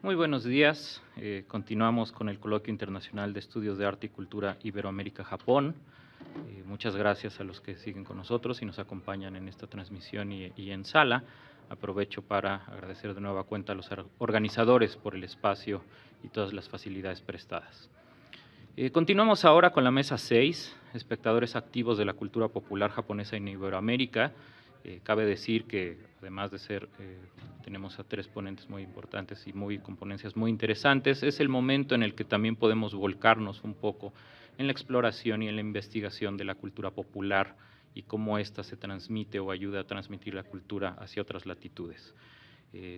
Muy buenos días. Continuamos con el Coloquio Internacional de Estudios de Arte y Cultura Iberoamérica-Japón. Muchas gracias a los que siguen con nosotros y nos acompañan en esta transmisión y en sala. Aprovecho para agradecer de nueva cuenta a los organizadores por el espacio y todas las facilidades prestadas. Continuamos ahora con la mesa 6, espectadores activos de la cultura popular japonesa en Iberoamérica. Cabe decir que, además de tenemos a 3 ponentes muy importantes y con ponencias muy interesantes, es el momento en el que también podemos volcarnos un poco en la exploración y en la investigación de la cultura popular y cómo ésta se transmite o ayuda a transmitir la cultura hacia otras latitudes.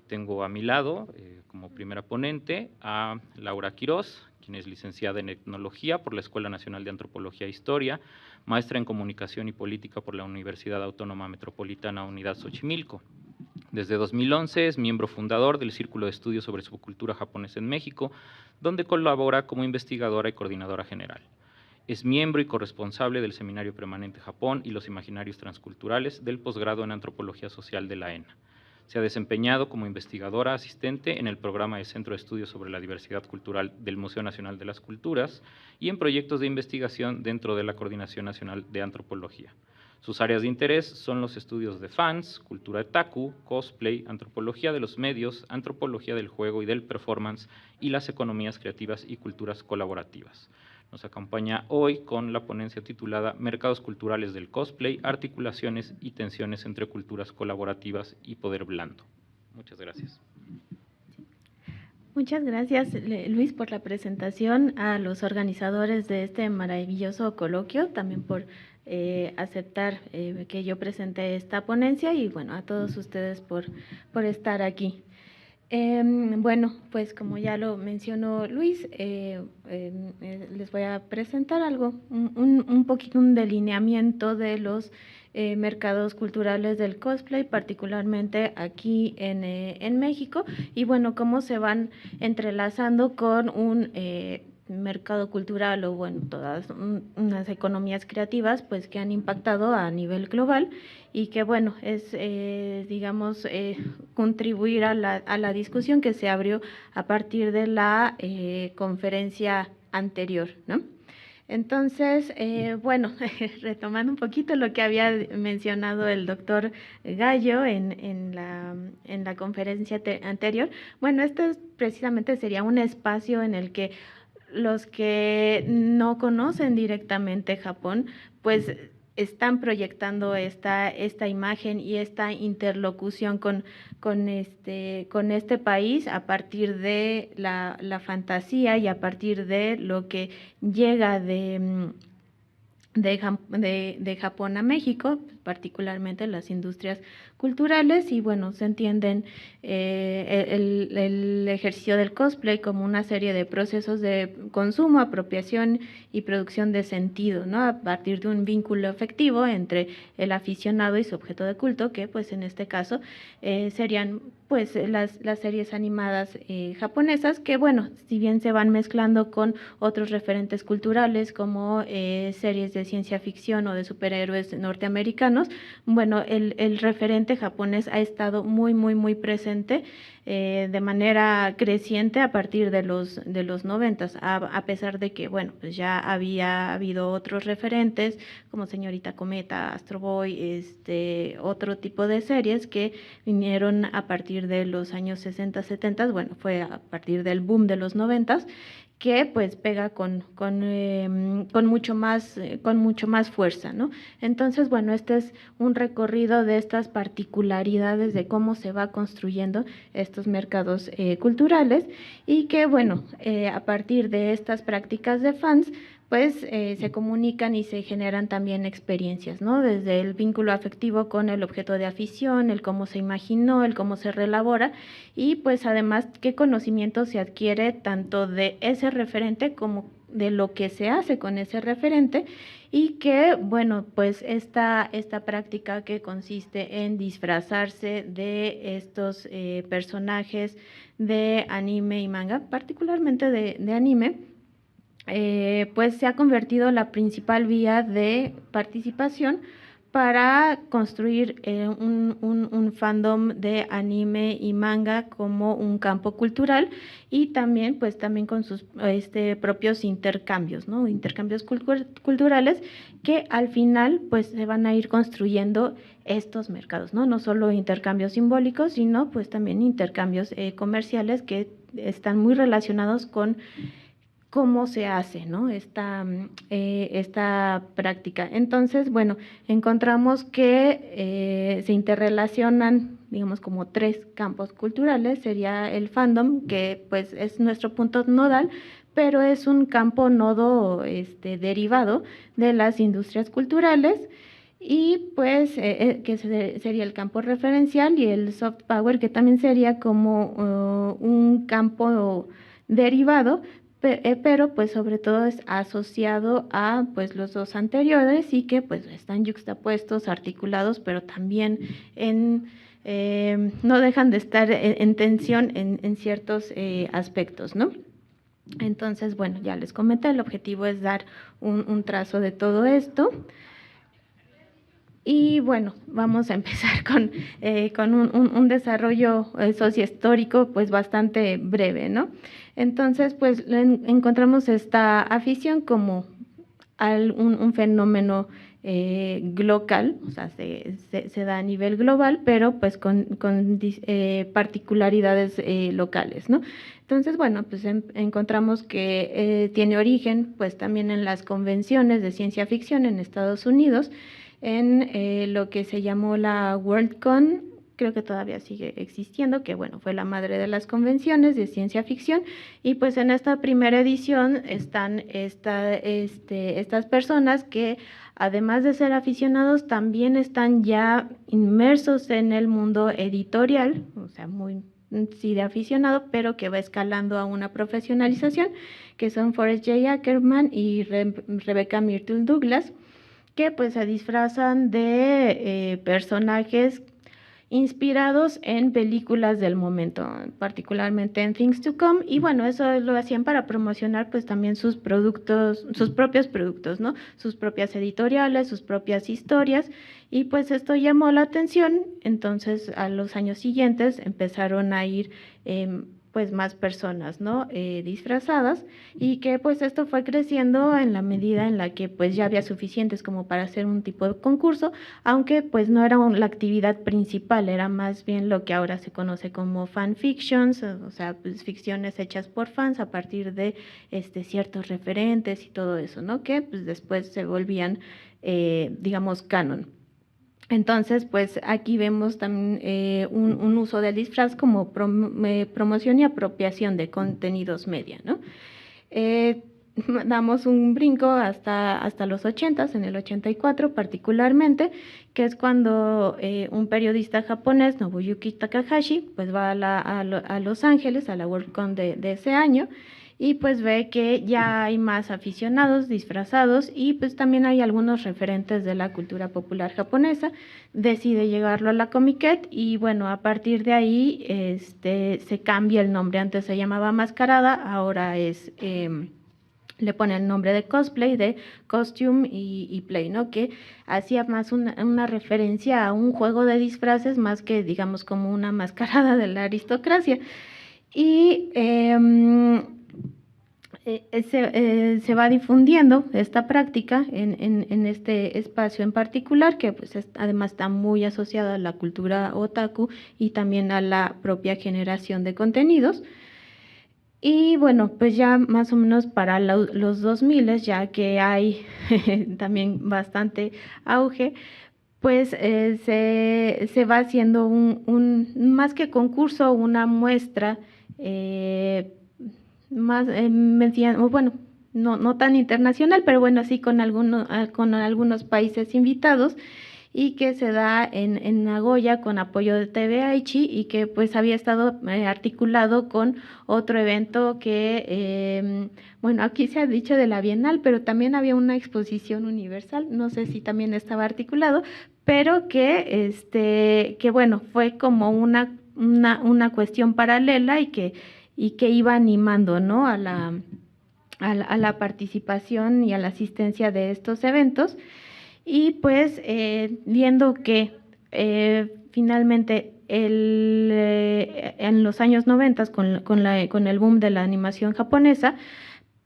Tengo a mi lado, como primera ponente, a Laura Quirós, quien es licenciada en Etnología por la Escuela Nacional de Antropología e Historia, maestra en Comunicación y Política por la Universidad Autónoma Metropolitana Unidad Xochimilco. Desde 2011 es miembro fundador del Círculo de Estudios sobre Subcultura Japonesa en México, donde colabora como investigadora y coordinadora general. Es miembro y corresponsable del Seminario Permanente Japón y los Imaginarios Transculturales del posgrado en Antropología Social de la ENA. Se ha desempeñado como investigadora asistente en el programa de Centro de Estudios sobre la Diversidad Cultural del Museo Nacional de las Culturas y en proyectos de investigación dentro de la Coordinación Nacional de Antropología. Sus áreas de interés son los estudios de fans, cultura otaku, cosplay, antropología de los medios, antropología del juego y del performance y las economías creativas y culturas colaborativas. Nos acompaña hoy con la ponencia titulada Mercados culturales del cosplay, articulaciones y tensiones entre culturas colaborativas y poder blando. Muchas gracias. Muchas gracias, Luis, por la presentación, a los organizadores de este maravilloso coloquio, también por aceptar que yo presente esta ponencia y, bueno, a todos ustedes por estar aquí. Bueno, pues como ya lo mencionó Luis, les voy a presentar algo, un poquito un delineamiento de los mercados culturales del cosplay, particularmente aquí en México, y bueno, cómo se van entrelazando con un mercado cultural o bueno, todas unas economías creativas pues que han impactado a nivel global y que bueno, es digamos contribuir a la discusión que se abrió a partir de la conferencia anterior, ¿no? Entonces, bueno, retomando un poquito lo que había mencionado el doctor Gallo en la conferencia anterior, bueno, este precisamente sería un espacio en el que los que no conocen directamente Japón, pues están proyectando esta imagen y esta interlocución con este país a partir de la fantasía y a partir de lo que llega de Japón a México, particularmente las industrias culturales, y bueno, se entienden el ejercicio del cosplay como una serie de procesos de consumo, apropiación y producción de sentido, ¿no? A partir de un vínculo afectivo entre el aficionado y su objeto de culto, que pues en este caso serían pues las series animadas japonesas, que bueno, si bien se van mezclando con otros referentes culturales como series de ciencia ficción o de superhéroes norteamericanos, bueno, el referente japonés ha estado muy presente de manera creciente a partir de los 90s, a pesar de que, bueno, pues ya había habido otros referentes como Señorita Cometa, Astro Boy, otro tipo de series que vinieron a partir de los años 60, 70, bueno, fue a partir del boom de los 90s, que pues pega con mucho más fuerza, ¿no? Entonces, bueno, este es un recorrido de estas particularidades de cómo se va construyendo estos mercados culturales y que, bueno, a partir de estas prácticas de fans, pues se comunican y se generan también experiencias, ¿no? Desde el vínculo afectivo con el objeto de afición, el cómo se imaginó, el cómo se reelabora y pues además qué conocimiento se adquiere tanto de ese referente como de lo que se hace con ese referente y que, bueno, pues esta práctica que consiste en disfrazarse de estos personajes de anime y manga, particularmente de anime, pues se ha convertido en la principal vía de participación para construir un fandom de anime y manga como un campo cultural, y también pues también con sus propios intercambios, ¿no? Intercambios culturales que al final pues se van a ir construyendo estos mercados, ¿no? No solo intercambios simbólicos, sino pues también intercambios comerciales que están muy relacionados con cómo se hace, ¿no? Esta práctica. Entonces, bueno, encontramos que se interrelacionan, digamos, como tres campos culturales. Sería el fandom, que pues es nuestro punto nodal, pero es un campo nodo derivado de las industrias culturales, y pues que sería el campo referencial, y el soft power, que también sería como un campo derivado, pero pues sobre todo es asociado a pues los dos anteriores, y que pues están yuxtapuestos, articulados, pero también no dejan de estar en tensión en ciertos aspectos, ¿no? Entonces, bueno, ya les comenté, el objetivo es dar un trazo de todo esto. Y bueno, vamos a empezar con un desarrollo sociohistórico pues bastante breve, ¿no? Entonces, pues encontramos esta afición como un fenómeno global, o sea, se da a nivel global, pero pues con particularidades locales, ¿no? Entonces, bueno, pues encontramos que tiene origen pues también en las convenciones de ciencia ficción en Estados Unidos, en lo que se llamó la Worldcon, creo que todavía sigue existiendo, que bueno, fue la madre de las convenciones de ciencia ficción, y pues en esta primera edición están estas personas que, además de ser aficionados, también están ya inmersos en el mundo editorial, o sea, muy sí de aficionado, pero que va escalando a una profesionalización, que son Forrest J. Ackerman y Rebecca Myrtle Douglas, que pues se disfrazan de personajes inspirados en películas del momento, particularmente en Things to Come, y bueno, eso lo hacían para promocionar pues también sus productos, sus propios productos, ¿no? Sus propias editoriales, sus propias historias, y pues esto llamó la atención. Entonces a los años siguientes empezaron a ir pues más personas, ¿no? Disfrazadas, y que pues esto fue creciendo en la medida en la que pues ya había suficientes como para hacer un tipo de concurso, aunque pues no era la actividad principal, era más bien lo que ahora se conoce como fanfictions, o sea, pues ficciones hechas por fans a partir de ciertos referentes y todo eso, ¿no? Que pues después se volvían, digamos, canon. Entonces, pues aquí vemos también un uso del disfraz como promoción y apropiación de contenidos media, ¿no? Damos un brinco hasta los 80s, en el 84 particularmente, que es cuando un periodista japonés, Nobuyuki Takahashi, pues va a Los Ángeles, a la Worldcon de ese año, y pues ve que ya hay más aficionados disfrazados, y pues también hay algunos referentes de la cultura popular japonesa. Decide llegarlo a la Comiket, y bueno, a partir de ahí se cambia el nombre. Antes se llamaba Mascarada, ahora es le pone el nombre de cosplay, de costume y play, ¿no? Que hacía más una referencia a un juego de disfraces más que, digamos, como una mascarada de la aristocracia. Y se va difundiendo esta práctica en este espacio en particular, que pues además está muy asociado a la cultura otaku y también a la propia generación de contenidos. Y bueno, pues ya más o menos para los 2000, ya que hay también bastante auge, pues se va haciendo más que concurso, una muestra más, bueno, no tan internacional, pero bueno, sí con algunos países invitados, y que se da en Nagoya con apoyo de TV Aichi, y que pues había estado articulado con otro evento que, bueno, aquí se ha dicho de la Bienal, pero también había una exposición universal, no sé si también estaba articulado, pero que bueno, fue como una cuestión paralela, y que iba animando, ¿no? a la participación y a la asistencia de estos eventos. y pues viendo que finalmente en los años 90 con el boom de la animación japonesa,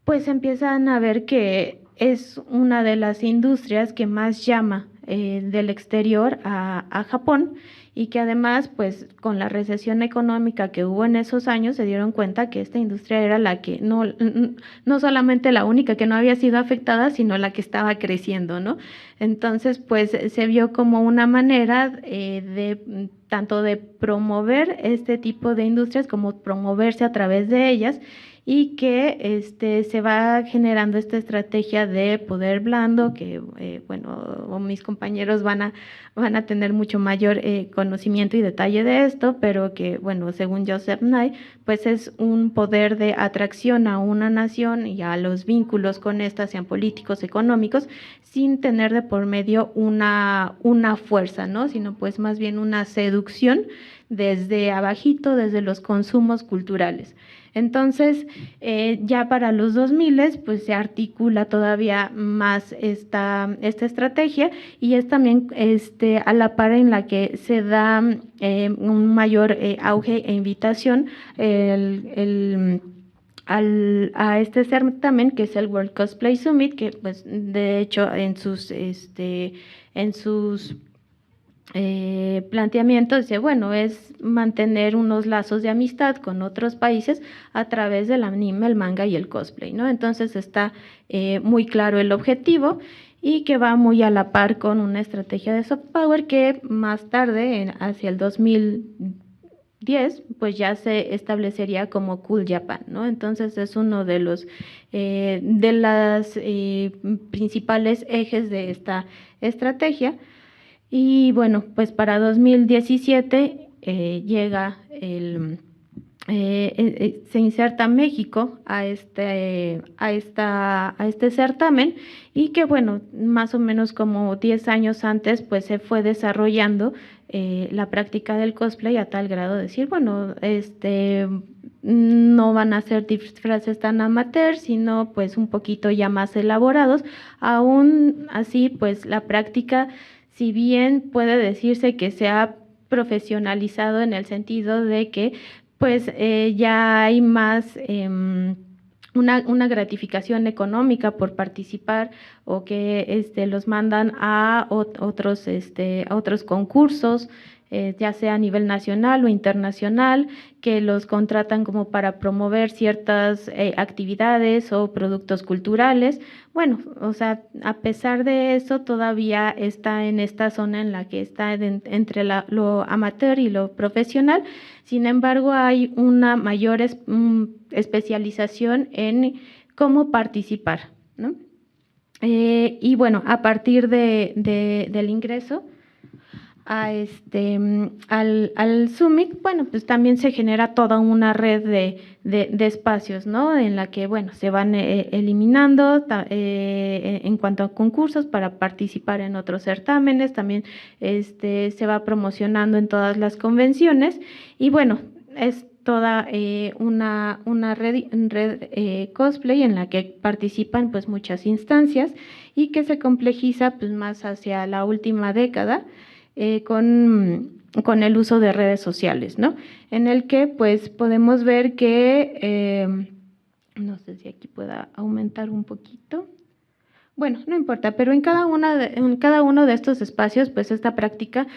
pues empiezan a ver que es una de las industrias que más llama del exterior a Japón, y que además, pues con la recesión económica que hubo en esos años, se dieron cuenta que esta industria era la que no solamente la única que no había sido afectada, sino la que estaba creciendo, ¿no? Entonces, pues se vio como una manera de tanto de promover este tipo de industrias como promoverse a través de ellas, y que se va generando esta estrategia de poder blando, que bueno, mis compañeros van a tener mucho mayor conocimiento y detalle de esto, pero que bueno, según Joseph Nye, pues es un poder de atracción a una nación y a los vínculos con esta, sean políticos, económicos, sin tener de por medio una fuerza, ¿no? Sino pues más bien una seducción desde abajito, desde los consumos culturales. Entonces, ya para los 2000, pues se articula todavía más esta estrategia, y es también a la par en la que se da un mayor auge e invitación a este certamen, que es el World Cosplay Summit, que pues de hecho en sus planteamiento dice, bueno, es mantener unos lazos de amistad con otros países a través del anime, el manga y el cosplay, ¿no? Entonces está muy claro el objetivo, y que va muy a la par con una estrategia de soft power que más tarde, hacia el 2010, pues ya se establecería como Cool Japan, ¿no? Entonces es uno de los principales ejes de esta estrategia. Y bueno, pues para 2017 llega se inserta México a este certamen, y que bueno, más o menos como 10 años antes, pues se fue desarrollando la práctica del cosplay a tal grado de decir, bueno, no van a ser disfraces tan amateur, sino pues un poquito ya más elaborados. Aún así, pues la práctica, si bien puede decirse que se ha profesionalizado en el sentido de que pues ya hay más una gratificación económica por participar, o que los mandan a otros concursos, ya sea a nivel nacional o internacional, que los contratan como para promover ciertas actividades o productos culturales. Bueno, o sea, a pesar de eso, todavía está en esta zona en la que está entre lo amateur y lo profesional. Sin embargo, hay una mayor especialización en cómo participar, ¿no? Y bueno, a partir del ingreso al Summit, bueno, pues también se genera toda una red de espacios, ¿no? En la que, bueno, se van eliminando en cuanto a concursos para participar en otros certámenes, también se va promocionando en todas las convenciones, y bueno, es toda una red cosplay en la que participan pues muchas instancias, y que se complejiza pues más hacia la última década, con el uso de redes sociales, ¿no? En el que pues podemos ver que, no sé si aquí pueda aumentar un poquito. Bueno, no importa, pero en cada uno de estos espacios, pues esta práctica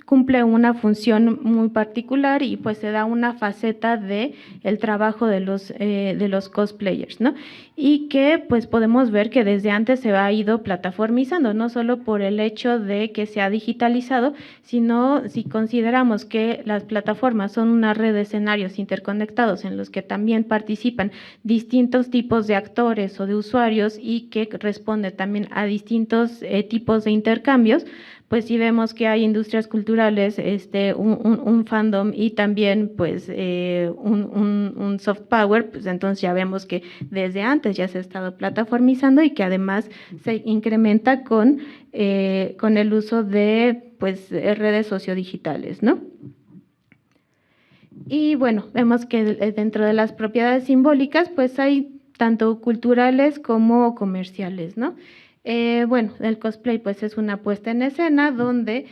cumple una función muy particular, y pues se da una faceta de el trabajo de los cosplayers, ¿no? Y que pues podemos ver que desde antes se ha ido plataformizando, no solo por el hecho de que se ha digitalizado, sino si consideramos que las plataformas son una red de escenarios interconectados en los que también participan distintos tipos de actores o de usuarios, y que responde también a distintos tipos de intercambios, pues si vemos que hay industrias culturales, un fandom y también pues un soft power, pues entonces ya vemos que desde antes ya se ha estado plataformizando, y que además se incrementa con el uso de pues redes sociodigitales, ¿no? Y bueno, vemos que dentro de las propiedades simbólicas pues hay tanto culturales como comerciales, ¿no? Bueno, el cosplay pues es una puesta en escena donde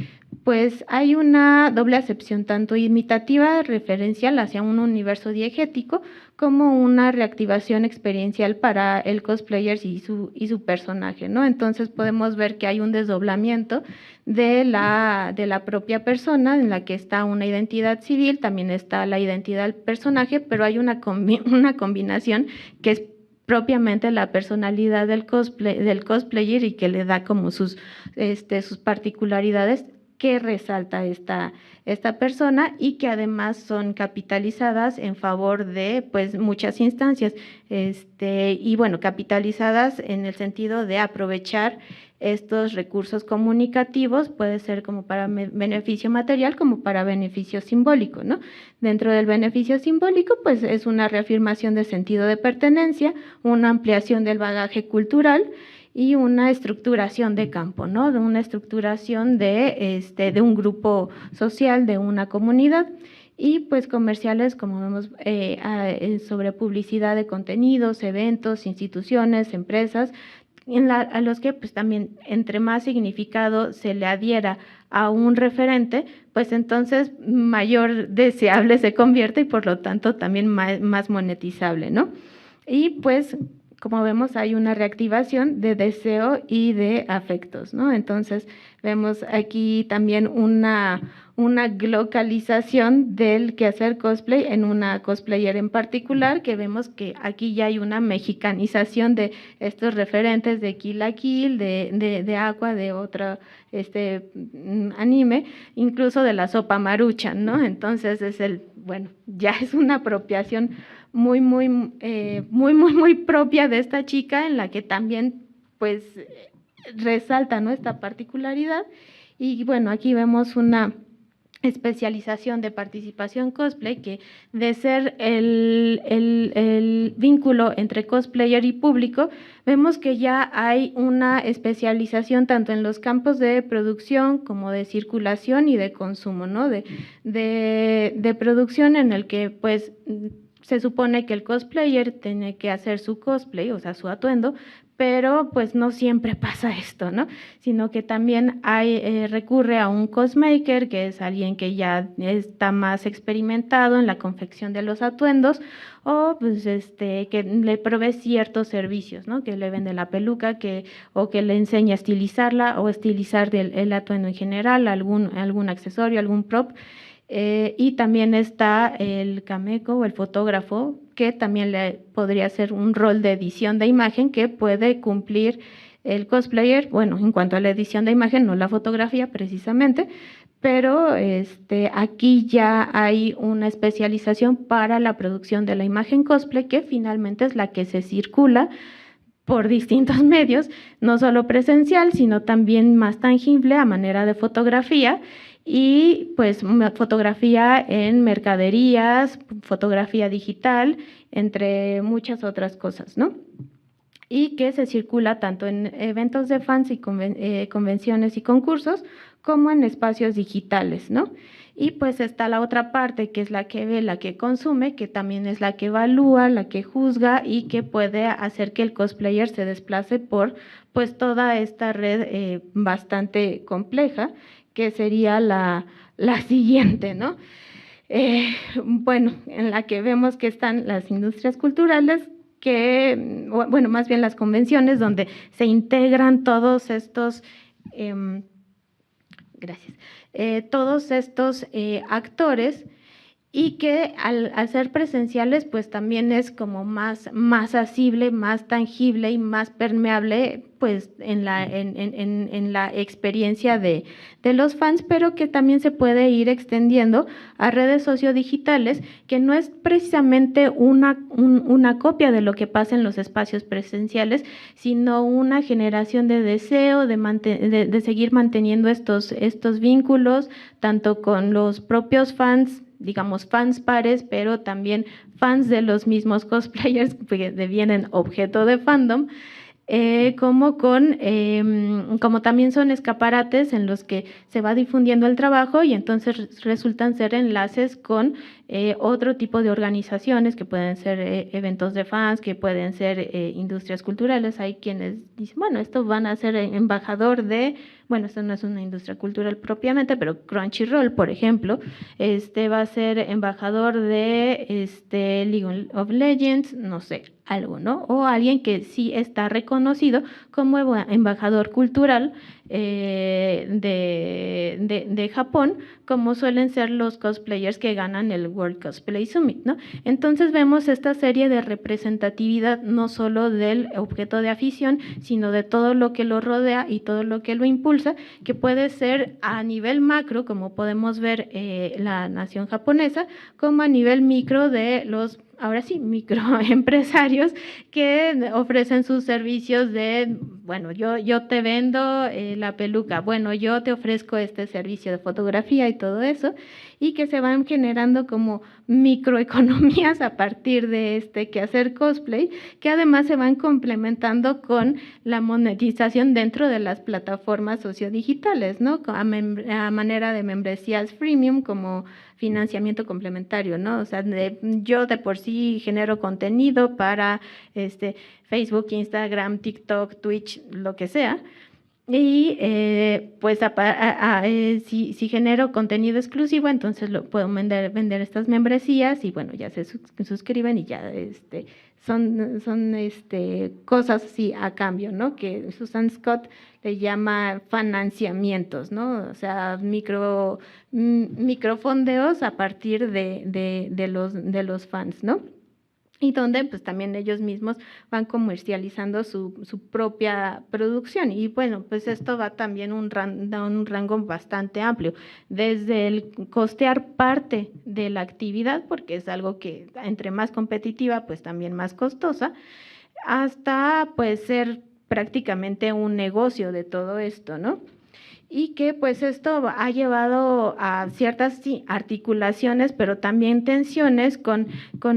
pues hay una doble acepción, tanto imitativa, referencial hacia un universo diegético, como una reactivación experiencial para el cosplayer y su personaje, ¿no? Entonces podemos ver que hay un desdoblamiento de la propia persona, en la que está una identidad civil, también está la identidad del personaje, pero hay una combinación que es propiamente la personalidad del cosplayer y que le da como sus particularidades que resalta esta persona y que además son capitalizadas en favor de pues muchas instancias, y bueno, capitalizadas en el sentido de aprovechar estos recursos comunicativos, puede ser como para beneficio material como para beneficio simbólico, ¿no? Dentro del beneficio simbólico, pues es una reafirmación de sentido de pertenencia, una ampliación del bagaje cultural y una estructuración de campo, ¿no? De una estructuración de un grupo social, de una comunidad. Y pues comerciales, como vemos, sobre publicidad de contenidos, eventos, instituciones, empresas, a los que pues también entre más significado se le adhiera a un referente, pues entonces mayor deseable se convierte y por lo tanto también más monetizable, ¿no? Y pues como vemos hay una reactivación de deseo y de afectos, ¿no? Entonces vemos aquí también una globalización del quehacer cosplay en una cosplayer en particular, que vemos que aquí ya hay una mexicanización de estos referentes de Kill la Kill, de Aqua, de otro anime, incluso de la sopa Maruchan, ¿no? Entonces bueno, ya es una apropiación muy propia de esta chica, en la que también pues resalta, ¿no?, esta particularidad. Y bueno, aquí vemos una especialización de participación cosplay, que de ser el vínculo entre cosplayer y público, vemos que ya hay una especialización tanto en los campos de producción como de circulación y de consumo, ¿no? De producción, en el que pues se supone que el cosplayer tiene que hacer su cosplay, o sea, su atuendo, pero pues no siempre pasa esto, ¿no? Sino que también recurre a un cosmaker, que es alguien que ya está más experimentado en la confección de los atuendos, o pues que le provee ciertos servicios, ¿no? Que le vende la peluca, o que le enseña a estilizarla o estilizar el atuendo en general, algún accesorio, algún prop. Y también está el cameco o el fotógrafo, que también le podría ser un rol de edición de imagen que puede cumplir el cosplayer, bueno, en cuanto a la edición de imagen, no la fotografía precisamente, pero aquí ya hay una especialización para la producción de la imagen cosplay, que finalmente es la que se circula por distintos medios, no solo presencial, sino también más tangible a manera de fotografía, y pues fotografía en mercaderías, fotografía digital, entre muchas otras cosas, ¿no? Y que se circula tanto en eventos de fans y convenciones y concursos, como en espacios digitales, ¿no? Y pues está la otra parte, que es la que ve, la que consume, que también es la que evalúa, la que juzga y que puede hacer que el cosplayer se desplace por pues toda esta red bastante compleja, que sería la siguiente, ¿no? Bueno, en la que vemos que están las industrias culturales, bueno, más bien las convenciones, donde se integran todos estos, todos estos actores, y que al ser presenciales pues también es como más asible, más tangible y más permeable pues en la experiencia de los fans, pero que también se puede ir extendiendo a redes sociodigitales, que no es precisamente una copia de lo que pasa en los espacios presenciales, sino una generación de deseo de seguir manteniendo estos vínculos, tanto con los propios fans, digamos fans pares, pero también fans de los mismos cosplayers que devienen objeto de fandom, como también son escaparates en los que se va difundiendo el trabajo y entonces resultan ser enlaces con otro tipo de organizaciones que pueden ser eventos de fans, que pueden ser industrias culturales. Hay quienes dicen, bueno, estos van a ser embajador de, bueno, esto no es una industria cultural propiamente, pero Crunchyroll, por ejemplo, va a ser embajador de League of Legends, no sé, algo, ¿no? O alguien que sí está reconocido como embajador cultural de Japón, como suelen ser los cosplayers que ganan el World Cosplay Summit, ¿no? Entonces vemos esta serie de representatividad no solo del objeto de afición, sino de todo lo que lo rodea y todo lo que lo impulsa, que puede ser a nivel macro, como podemos ver la nación japonesa, como a nivel micro de los, ahora sí, microempresarios que ofrecen sus servicios de, bueno, yo te vendo la peluca, bueno, yo te ofrezco este servicio de fotografía y todo eso, y que se van generando como microeconomías a partir de quehacer cosplay, que además se van complementando con la monetización dentro de las plataformas sociodigitales, ¿no? A manera de membresías freemium como financiamiento complementario, ¿no? O sea, yo de por sí genero contenido para Facebook, Instagram, TikTok, Twitch, lo que sea. Y pues si genero contenido exclusivo, entonces lo puedo vender estas membresías y bueno, ya se suscriben y ya son cosas así a cambio, ¿no? Que Susan Scott le llama financiamientos, ¿no? O sea, microfondeos a partir de los fans, ¿no? Y donde pues también ellos mismos van comercializando su propia producción. Y bueno, pues esto va también da un rango bastante amplio, desde el costear parte de la actividad, porque es algo que entre más competitiva, pues también más costosa, hasta pues ser prácticamente un negocio de todo esto, ¿no? Y que pues esto ha llevado a ciertas articulaciones, pero también tensiones con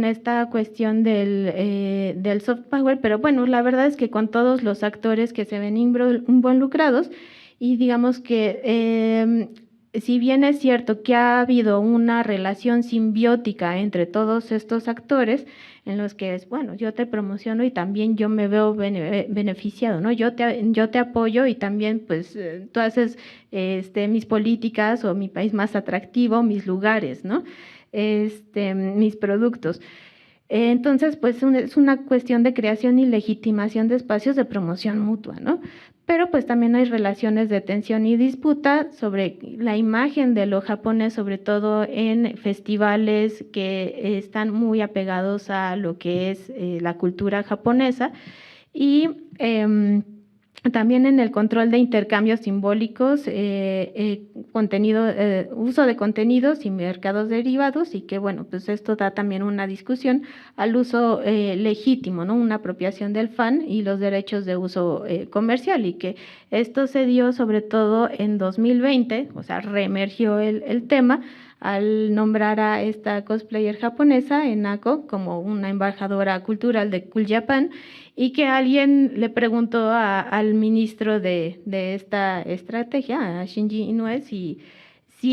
esta cuestión del soft power, pero bueno, la verdad es que con todos los actores que se ven involucrados y digamos que si bien es cierto que ha habido una relación simbiótica entre todos estos actores, en los que es, bueno, yo te promociono y también yo me veo beneficiado, ¿no? Yo te apoyo y también, pues, tú haces mis políticas o mi país más atractivo, mis lugares, ¿no? Mis productos. Entonces, pues, es una cuestión de creación y legitimación de espacios de promoción mutua, ¿no? Pero pues también hay relaciones de tensión y disputa sobre la imagen de lo japonés, sobre todo en festivales que están muy apegados a lo que es la cultura japonesa y también en el control de intercambios simbólicos, uso de contenidos y mercados derivados, y que bueno, pues esto da también una discusión al uso legítimo, ¿no? Una apropiación del fan y los derechos de uso comercial, y que esto se dio sobre todo en 2020, o sea, reemergió el tema al nombrar a esta cosplayer japonesa, Enako, como una embajadora cultural de Cool Japan, y que alguien le preguntó al ministro de esta estrategia, a Shinji Inoue, si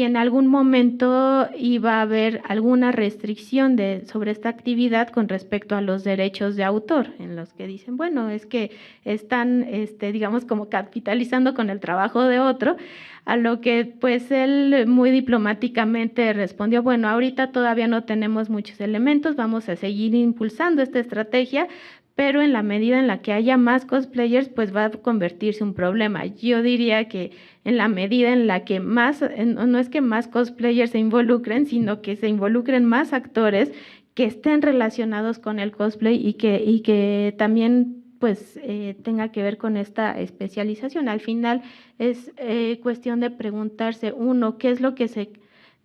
en algún momento iba a haber alguna restricción sobre esta actividad con respecto a los derechos de autor, en los que dicen, bueno, es que están, digamos, como capitalizando con el trabajo de otro, a lo que pues él muy diplomáticamente respondió, bueno, ahorita todavía no tenemos muchos elementos, vamos a seguir impulsando esta estrategia, pero en la medida en la que haya más cosplayers, pues va a convertirse en un problema. Yo diría que en la medida en la que no es que más cosplayers se involucren, sino que se involucren más actores que estén relacionados con el cosplay y que también pues tenga que ver con esta especialización. Al final es cuestión de preguntarse, uno, ¿qué es lo que se,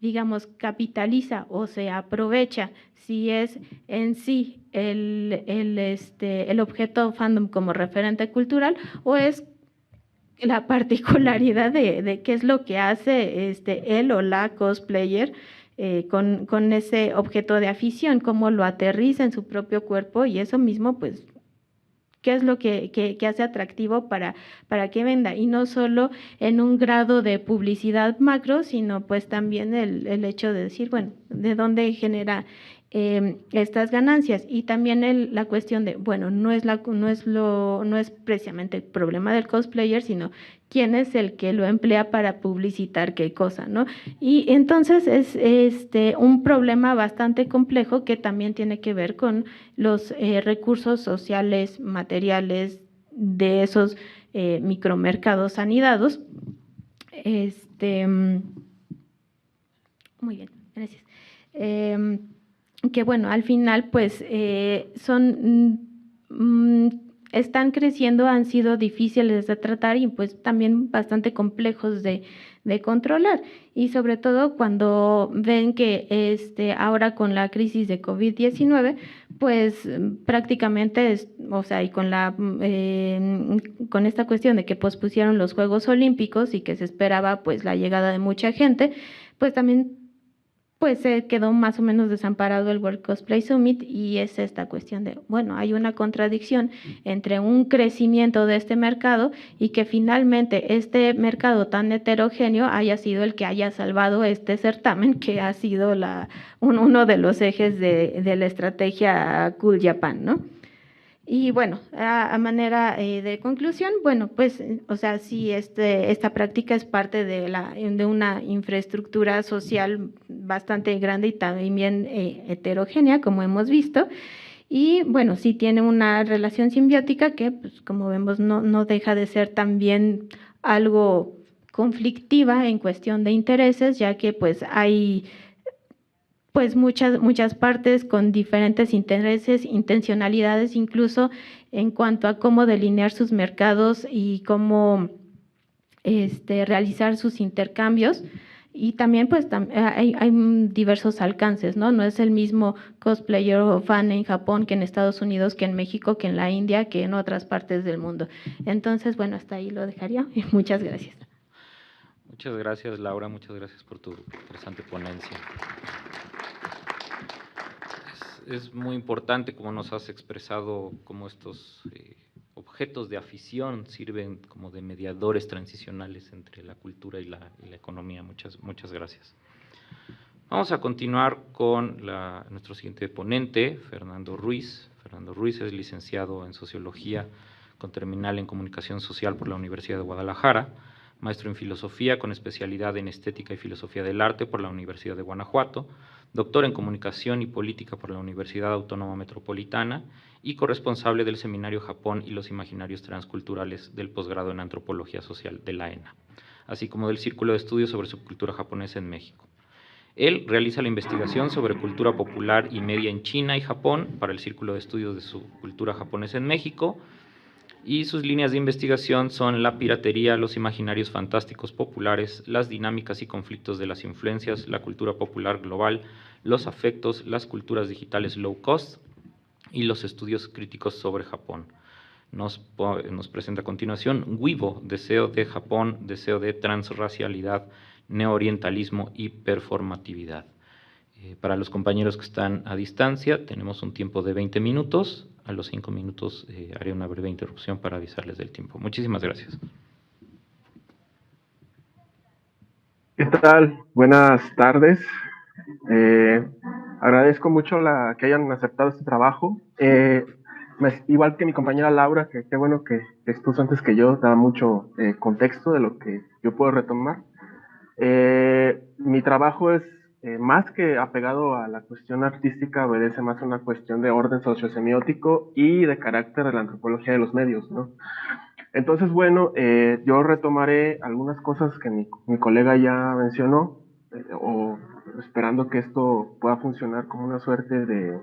digamos, capitaliza o se aprovecha? Si es en sí el objeto fandom como referente cultural, o es la particularidad de qué es lo que hace él o la cosplayer con ese objeto de afición, cómo lo aterriza en su propio cuerpo, y eso mismo pues qué es lo que hace atractivo para que venda, y no solo en un grado de publicidad macro, sino pues también el hecho de decir, bueno, de dónde genera estas ganancias, y también la cuestión de, bueno, no es precisamente el problema del cosplayer, sino quién es el que lo emplea para publicitar qué cosa, ¿no? Y entonces es un problema bastante complejo que también tiene que ver con los recursos sociales, materiales de esos micromercados anidados. Muy bien, gracias. Que bueno, al final pues están creciendo, han sido difíciles de tratar y pues también bastante complejos de controlar, y sobre todo cuando ven que ahora con la crisis de COVID-19 pues prácticamente o sea, y con con esta cuestión de que pospusieron los Juegos Olímpicos y que se esperaba pues la llegada de mucha gente, pues también pues se quedó más o menos desamparado el World Cosplay Summit, y es esta cuestión de, bueno, hay una contradicción entre un crecimiento de este mercado y que finalmente este mercado tan heterogéneo haya sido el que haya salvado este certamen, que ha sido uno de los ejes de la estrategia Cool Japan, ¿no? Y bueno, a manera de conclusión, bueno, pues, o sea, sí, esta práctica es parte de una infraestructura social bastante grande y también heterogénea, como hemos visto, y bueno, sí tiene una relación simbiótica que, pues, como vemos, no deja de ser también algo conflictiva en cuestión de intereses, ya que pues hay pues muchas partes con diferentes intereses, intencionalidades, incluso en cuanto a cómo delinear sus mercados y cómo realizar sus intercambios. Y también pues hay diversos alcances, ¿no? No es el mismo cosplayer o fan en Japón que en Estados Unidos, que en México, que en la India, que en otras partes del mundo. Entonces, bueno, hasta ahí lo dejaría. Muchas gracias. Muchas gracias, Laura. Muchas gracias por tu interesante ponencia. Es muy importante, como nos has expresado, cómo estos objetos de afición sirven como de mediadores transicionales entre la cultura y la economía. Muchas gracias. Vamos a continuar con nuestro siguiente ponente, Fernando Ruiz. Fernando Ruiz es licenciado en Sociología con terminal en Comunicación Social por la Universidad de Guadalajara, maestro en Filosofía con especialidad en Estética y Filosofía del Arte por la Universidad de Guanajuato, doctor en Comunicación y Política por la Universidad Autónoma Metropolitana y corresponsable del Seminario Japón y los Imaginarios Transculturales del posgrado en Antropología Social de la ENA, así como del Círculo de Estudios sobre Subcultura Japonesa en México. Él realiza la investigación sobre cultura popular y media en China y Japón para el Círculo de Estudios de Subcultura Japonesa en México, y sus líneas de investigación son la piratería, los imaginarios fantásticos populares, las dinámicas y conflictos de las influencias, la cultura popular global, los afectos, las culturas digitales low cost y los estudios críticos sobre Japón. Nos presenta a continuación Wibo, deseo de Japón, deseo de transracialidad, neoorientalismo y performatividad. Para los compañeros que están a distancia, tenemos un tiempo de 20 minutos. A los 5 minutos haré una breve interrupción para avisarles del tiempo. Muchísimas gracias. ¿Qué tal? Buenas tardes. Agradezco mucho que hayan aceptado este trabajo. Igual que mi compañera Laura, que qué bueno que expuso antes que yo, da mucho contexto de lo que yo puedo retomar. Mi trabajo es más que apegado a la cuestión artística, obedece más a una cuestión de orden sociosemiótico y de carácter de la antropología de los medios, ¿no? Entonces, bueno, yo retomaré algunas cosas que mi colega ya mencionó, o esperando que esto pueda funcionar como una suerte de...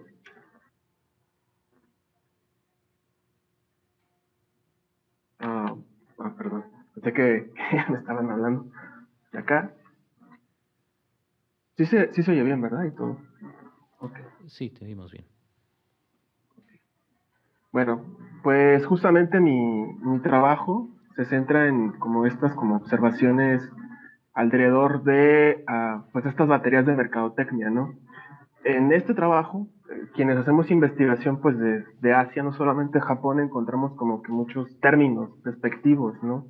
perdón, pensé que me estaban hablando de acá. Sí se oye bien, ¿verdad? Y todo. Okay. Sí, te vimos bien. Bueno, pues justamente mi trabajo se centra en como estas como observaciones alrededor de pues estas baterías de mercadotecnia, ¿no? En este trabajo quienes hacemos investigación pues de Asia, no solamente Japón, encontramos como que muchos términos despectivos, ¿no?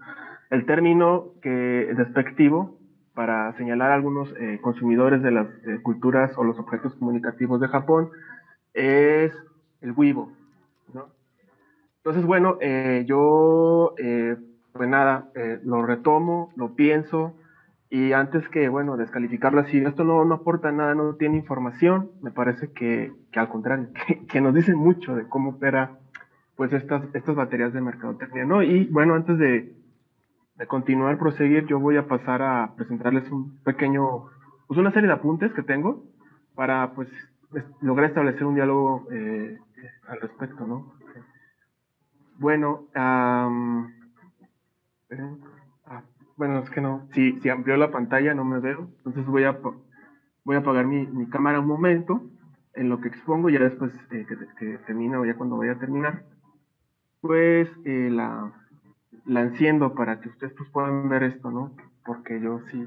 El término despectivo para señalar a algunos consumidores de las culturas o los objetos comunicativos de Japón es el Weibo, ¿no? Entonces, bueno, pues nada, lo retomo, lo pienso, y antes que, bueno, descalificarlo así, esto no aporta nada, no tiene información, me parece que al contrario, que nos dice mucho de cómo opera, pues, estas baterías de mercadotecnia, ¿no? Y, bueno, antes de continuar, proseguir, yo voy a pasar a presentarles un pequeño, pues, una serie de apuntes que tengo para, pues, lograr establecer un diálogo al respecto, ¿no? Bueno, bueno, es que no, si amplió la pantalla no me veo, entonces voy a apagar mi cámara un momento en lo que expongo, ya después que termine o ya cuando vaya a terminar, pues la enciendo para que ustedes pues, puedan ver esto, ¿no? Porque yo sí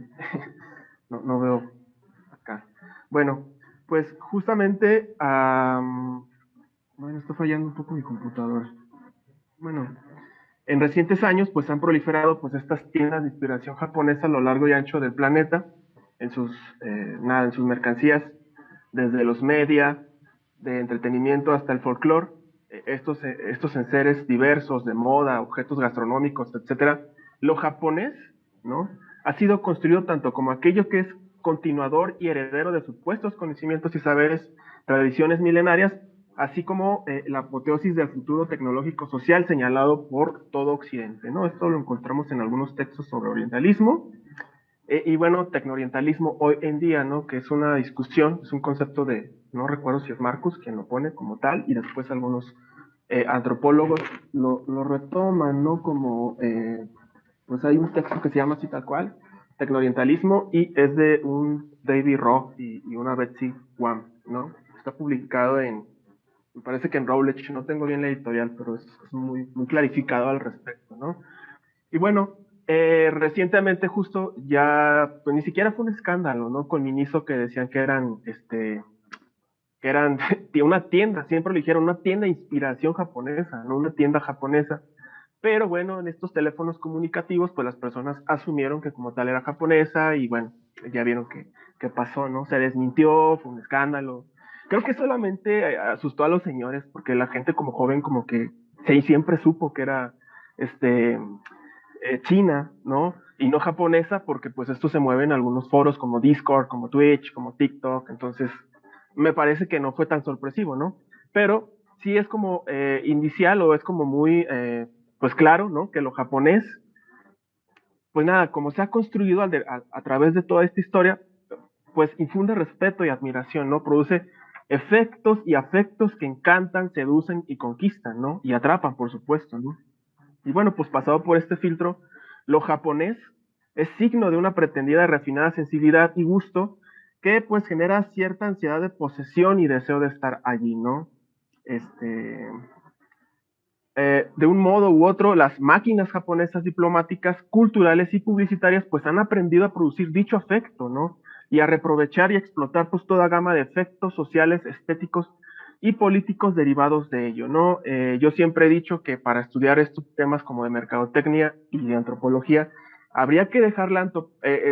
no veo acá. Bueno, pues justamente, bueno, está fallando un poco mi computadora. Bueno, en recientes años, pues han proliferado pues estas tiendas de inspiración japonesa a lo largo y ancho del planeta, en en sus mercancías, desde los media, de entretenimiento hasta el folclore, estos enseres diversos de moda, objetos gastronómicos, etcétera. Lo japonés, ¿no? Ha sido construido tanto como aquello que es continuador y heredero de supuestos conocimientos y saberes, tradiciones milenarias, así como la apoteosis del futuro tecnológico social señalado por todo Occidente, ¿no? Esto lo encontramos en algunos textos sobre orientalismo, y bueno, tecnoorientalismo hoy en día, ¿no? Que es una discusión, es un concepto no recuerdo si es Marcus quien lo pone como tal, y después algunos antropólogos lo retoman, ¿no? Como, pues hay un texto que se llama así tal cual, tecnoorientalismo, y es de un David Roth y una Betsy Wang, ¿no? Está publicado me parece que en Routledge, no tengo bien la editorial, pero es muy clarificado al respecto, ¿no? Y bueno, recientemente justo ya, pues ni siquiera fue un escándalo, ¿no? Con Miniso que decían que eran una tienda, siempre lo dijeron, una tienda de inspiración japonesa, no una tienda japonesa. Pero bueno, en estos teléfonos comunicativos, pues las personas asumieron que como tal era japonesa y bueno, ya vieron que pasó, ¿no? Se desmintió, fue un escándalo. Creo que solamente asustó a los señores, porque la gente como joven como que siempre supo que era este, china, ¿no? Y no japonesa, porque pues esto se mueve en algunos foros como Discord, como Twitch, como TikTok, entonces me parece que no fue tan sorpresivo, ¿no? Pero sí es como indicial o es como muy, pues claro, ¿no? Que lo japonés, pues nada, como se ha construido a través de toda esta historia, pues infunde respeto y admiración, ¿no? Produce efectos y afectos que encantan, seducen y conquistan, ¿no? Y atrapan, por supuesto, ¿no? Y bueno, pues pasado por este filtro, lo japonés es signo de una pretendida y refinada sensibilidad y gusto que pues genera cierta ansiedad de posesión y deseo de estar allí, ¿no? De un modo u otro, las máquinas japonesas diplomáticas, culturales y publicitarias pues han aprendido a producir dicho afecto, ¿no? Y a reprovechar y explotar pues toda gama de efectos sociales, estéticos y políticos derivados de ello, ¿no? Yo siempre he dicho que para estudiar estos temas como de mercadotecnia y de antropología, habría que dejar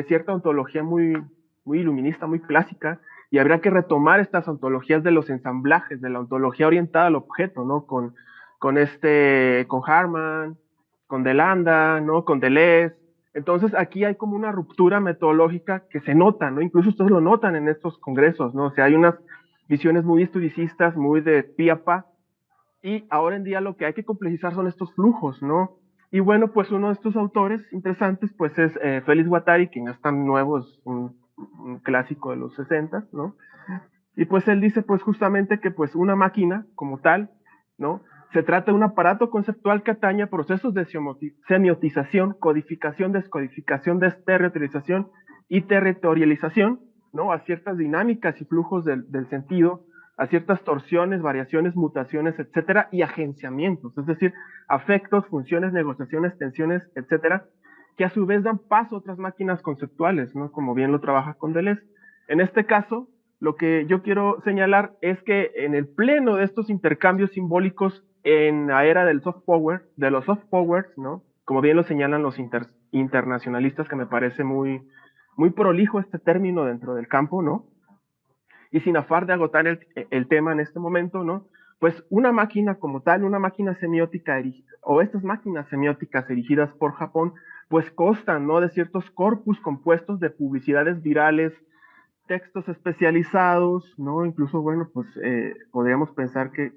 cierta ontología muy iluminista, muy clásica, y habría que retomar estas ontologías de los ensamblajes, de la ontología orientada al objeto, ¿no? Con Harman, con Delanda, ¿no? Con Deleuze. Entonces aquí hay como una ruptura metodológica que se nota, ¿no? Incluso ustedes lo notan en estos congresos, ¿no? O sea, hay unas visiones muy historicistas, muy de pie a pa, y ahora en día lo que hay que complejizar son estos flujos, ¿no? Y bueno, pues uno de estos autores interesantes, pues es Félix Guattari, que no es tan nuevo, es un clásico de los 60, ¿no? Y pues él dice, pues justamente que pues una máquina como tal, ¿no? Se trata de un aparato conceptual que atañe a procesos de semiotización, codificación, descodificación, desterritorialización y territorialización, ¿no? A ciertas dinámicas y flujos del sentido, a ciertas torsiones, variaciones, mutaciones, etcétera, y agenciamientos, es decir, afectos, funciones, negociaciones, tensiones, etcétera, que a su vez dan paso a otras máquinas conceptuales, ¿no? Como bien lo trabaja con Deleuze. En este caso, lo que yo quiero señalar es que en el pleno de estos intercambios simbólicos en la era del soft power, de los soft powers, ¿no? Como bien lo señalan los internacionalistas, que me parece muy, muy prolijo este término dentro del campo, ¿no? Y sin afán de agotar el tema en este momento, ¿no? Pues una máquina como tal, una máquina semiótica, o estas máquinas semióticas erigidas por Japón, pues constan, ¿no? De ciertos corpus compuestos de publicidades virales, textos especializados, ¿no? Incluso, bueno, pues podríamos pensar que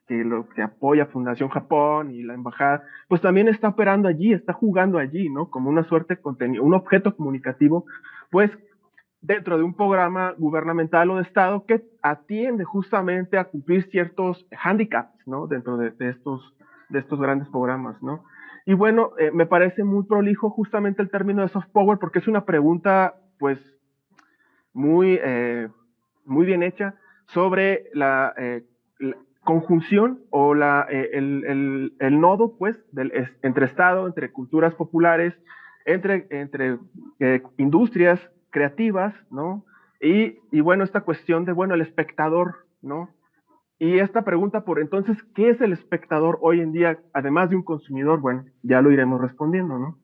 lo que apoya Fundación Japón y la embajada, pues también está operando allí, está jugando allí, ¿no? Como una suerte de contenido, un objeto comunicativo, pues dentro de un programa gubernamental o de Estado que atiende justamente a cumplir ciertos handicaps, ¿no? Dentro de estos grandes programas, ¿no? Y bueno, me parece muy prolijo justamente el término de soft power porque es una pregunta, pues, muy, muy bien hecha sobre la conjunción o el nodo, pues, entre Estado, entre culturas populares, entre industrias creativas, ¿no? Y bueno, esta cuestión de, bueno, el espectador, ¿no? Y esta pregunta por entonces, ¿qué es el espectador hoy en día, además de un consumidor? Bueno, ya lo iremos respondiendo, ¿no?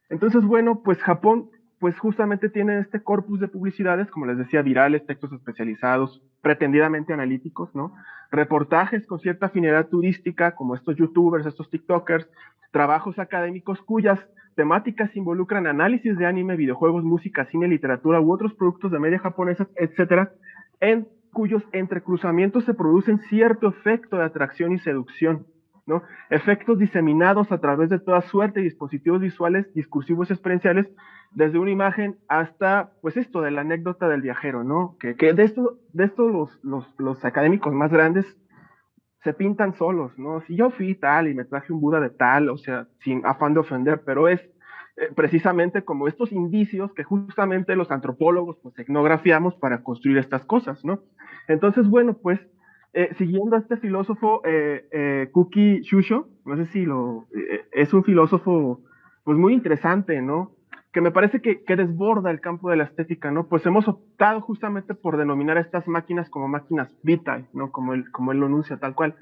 Entonces, bueno, pues Japón, pues justamente tiene este corpus de publicidades, como les decía, virales, textos especializados, pretendidamente analíticos, ¿no? Reportajes con cierta afinidad turística, como estos youtubers, estos tiktokers, trabajos académicos cuyas temáticas involucran análisis de anime, videojuegos, música, cine, literatura u otros productos de media japonesa, etcétera, en cuyos entrecruzamientos se producen cierto efecto de atracción y seducción, ¿no? Efectos diseminados a través de toda suerte de dispositivos visuales, discursivos y experienciales, desde una imagen hasta, pues esto, de la anécdota del viajero, ¿no? Que de esto los académicos más grandes se pintan solos, ¿no? Si yo fui tal y me traje un Buda de tal, o sea, sin afán de ofender, pero es precisamente como estos indicios que justamente los antropólogos pues etnografiamos para construir estas cosas, ¿no? Entonces, bueno, pues siguiendo a este filósofo Kuki Shusho, no sé si es un filósofo pues muy interesante, ¿no? Que me parece que desborda el campo de la estética, ¿no? Pues hemos optado justamente por denominar a estas máquinas como máquinas vitae, ¿no? Como él lo enuncia tal cual,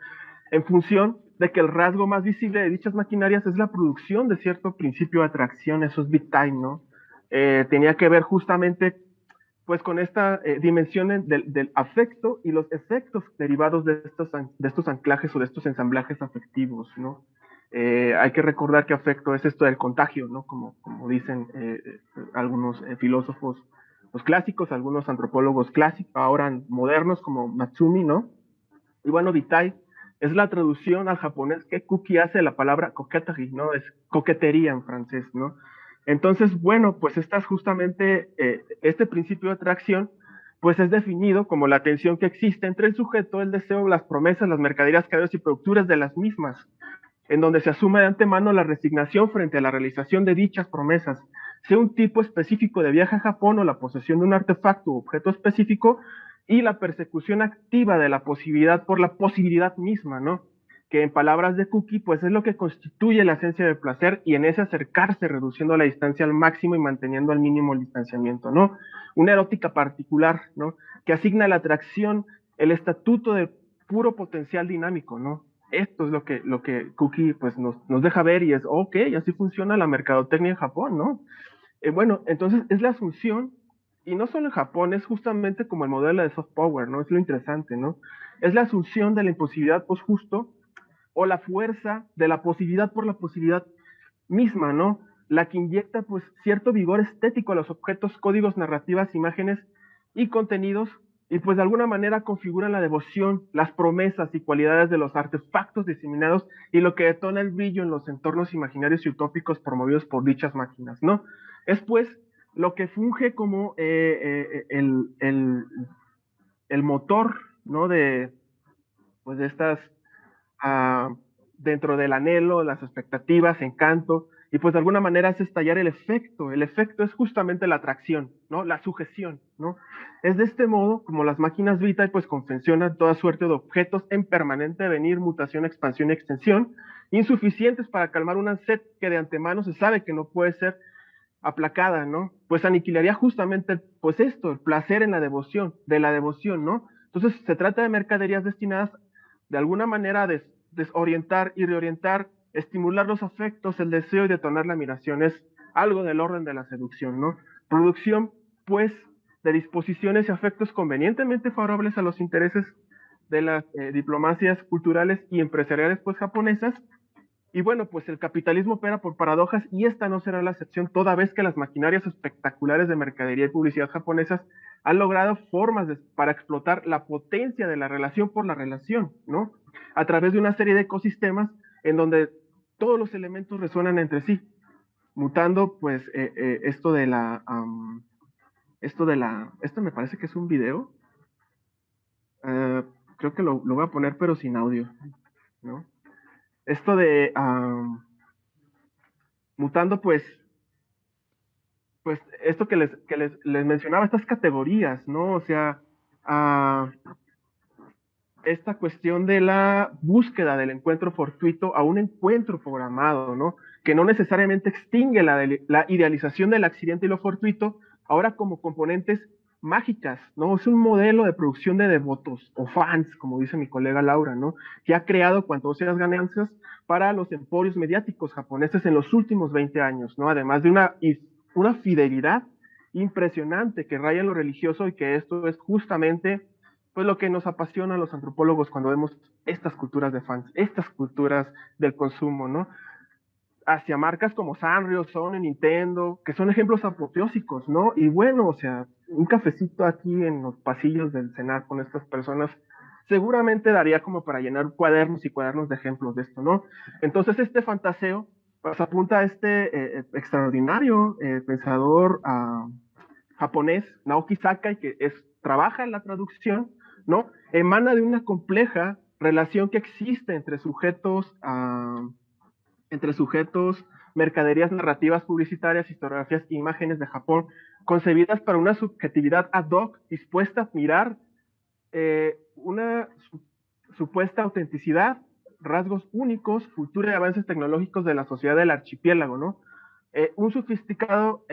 en función de que el rasgo más visible de dichas maquinarias es la producción de cierto principio de atracción, esos vitae, ¿no? Tenía que ver justamente pues con esta dimensión del afecto y los efectos derivados de estos anclajes o de estos ensamblajes afectivos, ¿no? Hay que recordar que afecto es esto del contagio, ¿no? Como dicen algunos filósofos los clásicos, algunos antropólogos clásicos, ahora modernos como Matsumi, ¿no? Y bueno, vitae es la traducción al japonés que Kuki hace de la palabra coquetterie, ¿no? Es coquetería en francés, ¿no? Entonces, bueno, pues este principio de atracción, pues es definido como la tensión que existe entre el sujeto, el deseo, las promesas, las mercaderías, creadores y producturas de las mismas, en donde se asume de antemano la resignación frente a la realización de dichas promesas, sea un tipo específico de viaje a Japón o la posesión de un artefacto o objeto específico, y la persecución activa de la posibilidad por la posibilidad misma, ¿no? Que en palabras de Kuki, pues es lo que constituye la esencia del placer y en ese acercarse, reduciendo la distancia al máximo y manteniendo al mínimo el distanciamiento, ¿no? Una erótica particular, ¿no? Que asigna a la atracción el estatuto de puro potencial dinámico, ¿no? Esto es lo que Kuki pues nos deja ver y es, ok, así funciona la mercadotecnia en Japón, ¿no? Bueno, entonces es la asunción, y no solo en Japón, es justamente como el modelo de soft power, ¿no? Es lo interesante, ¿no? Es la asunción de la imposibilidad post justo o la fuerza de la posibilidad por la posibilidad misma, ¿no? La que inyecta pues cierto vigor estético a los objetos, códigos, narrativas, imágenes y contenidos y pues de alguna manera configuran la devoción, las promesas y cualidades de los artefactos diseminados y lo que detona el brillo en los entornos imaginarios y utópicos promovidos por dichas máquinas, ¿no? Es pues lo que funge como el motor, ¿no? Pues de estas uh, dentro del anhelo, las expectativas, encanto, y pues de alguna manera es estallar el efecto. El efecto es justamente la atracción, ¿no? La sujeción, ¿no? Es de este modo como las máquinas vitae pues confeccionan toda suerte de objetos en permanente venir, mutación, expansión y extensión, insuficientes para calmar una sed que de antemano se sabe que no puede ser aplacada, ¿no? Pues aniquilaría justamente, pues esto, el placer en la devoción, de la devoción, ¿no? Entonces se trata de mercaderías destinadas de alguna manera a desorientar y reorientar, estimular los afectos, el deseo y detonar la admiración. Es algo del orden de la seducción, ¿no? Producción, pues, de disposiciones y afectos convenientemente favorables a los intereses de las diplomacias culturales y empresariales, pues, japonesas. Y bueno, pues el capitalismo opera por paradojas y esta no será la excepción, toda vez que las maquinarias espectaculares de mercadería y publicidad japonesas han logrado formas para explotar la potencia de la relación por la relación, ¿no? A través de una serie de ecosistemas en donde todos los elementos resuenan entre sí, mutando pues esto de la... esto me parece que es un video, creo que lo voy a poner pero sin audio, ¿no? Esto de... mutando pues esto que les mencionaba, estas categorías, ¿no? O sea, esta cuestión de la búsqueda del encuentro fortuito a un encuentro programado, ¿no? Que no necesariamente extingue la idealización del accidente y lo fortuito, ahora como componentes mágicas, ¿no? Es un modelo de producción de devotos o fans, como dice mi colega Laura, ¿no? Que ha creado cuantiosas ganancias para los emporios mediáticos japoneses en los últimos 20 años, ¿no? Además de una fidelidad impresionante que raya en lo religioso y que esto es justamente pues lo que nos apasiona a los antropólogos cuando vemos estas culturas de fans, estas culturas del consumo, ¿no? Hacia marcas como Sanrio, Sony, Nintendo, que son ejemplos apoteósicos, ¿no? Y bueno, o sea, un cafecito aquí en los pasillos del cenar con estas personas seguramente daría como para llenar cuadernos y cuadernos de ejemplos de esto, ¿no? Entonces este fantaseo pues apunta a este extraordinario pensador japonés, Naoki Sakai, que trabaja en la traducción, ¿no? Emana de una compleja relación que existe entre sujetos, mercaderías narrativas publicitarias, historiografías e imágenes de Japón, concebidas para una subjetividad ad hoc, dispuesta a admirar una supuesta autenticidad, rasgos únicos, cultura y avances tecnológicos de la sociedad del archipiélago, ¿no? Un sofisticado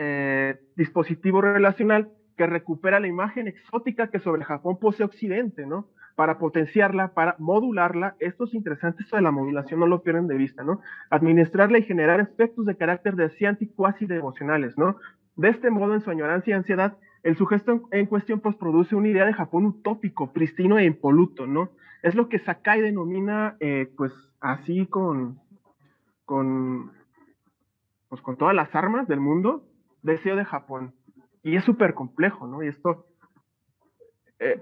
dispositivo relacional que recupera la imagen exótica que sobre Japón posee Occidente, ¿no? Para potenciarla, para modularla. Esto es interesante, esto de la modulación, no lo pierden de vista, ¿no? Administrarla y generar efectos de carácter deseante y cuasi devocionales, ¿no? De este modo, en su añoranza y ansiedad, el sujeto en cuestión pues produce una idea de Japón utópico, pristino e impoluto, ¿no? Es lo que Sakai denomina, pues así con pues con todas las armas del mundo, deseo de Japón. Y es súper complejo, ¿no? Y esto,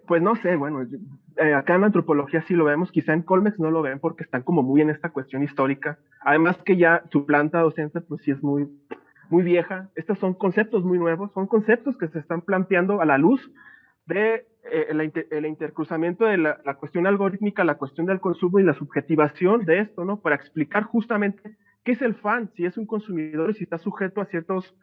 pues no sé, bueno, acá en la antropología sí lo vemos, quizá en Colmex no lo ven porque están como muy en esta cuestión histórica. Además que ya su planta docente, pues sí es muy, muy vieja. Estos son conceptos muy nuevos, son conceptos que se están planteando a la luz de el intercruzamiento de la cuestión algorítmica, la cuestión del consumo y la subjetivación de esto, ¿no? Para explicar justamente qué es el fan, si es un consumidor y si está sujeto a ciertos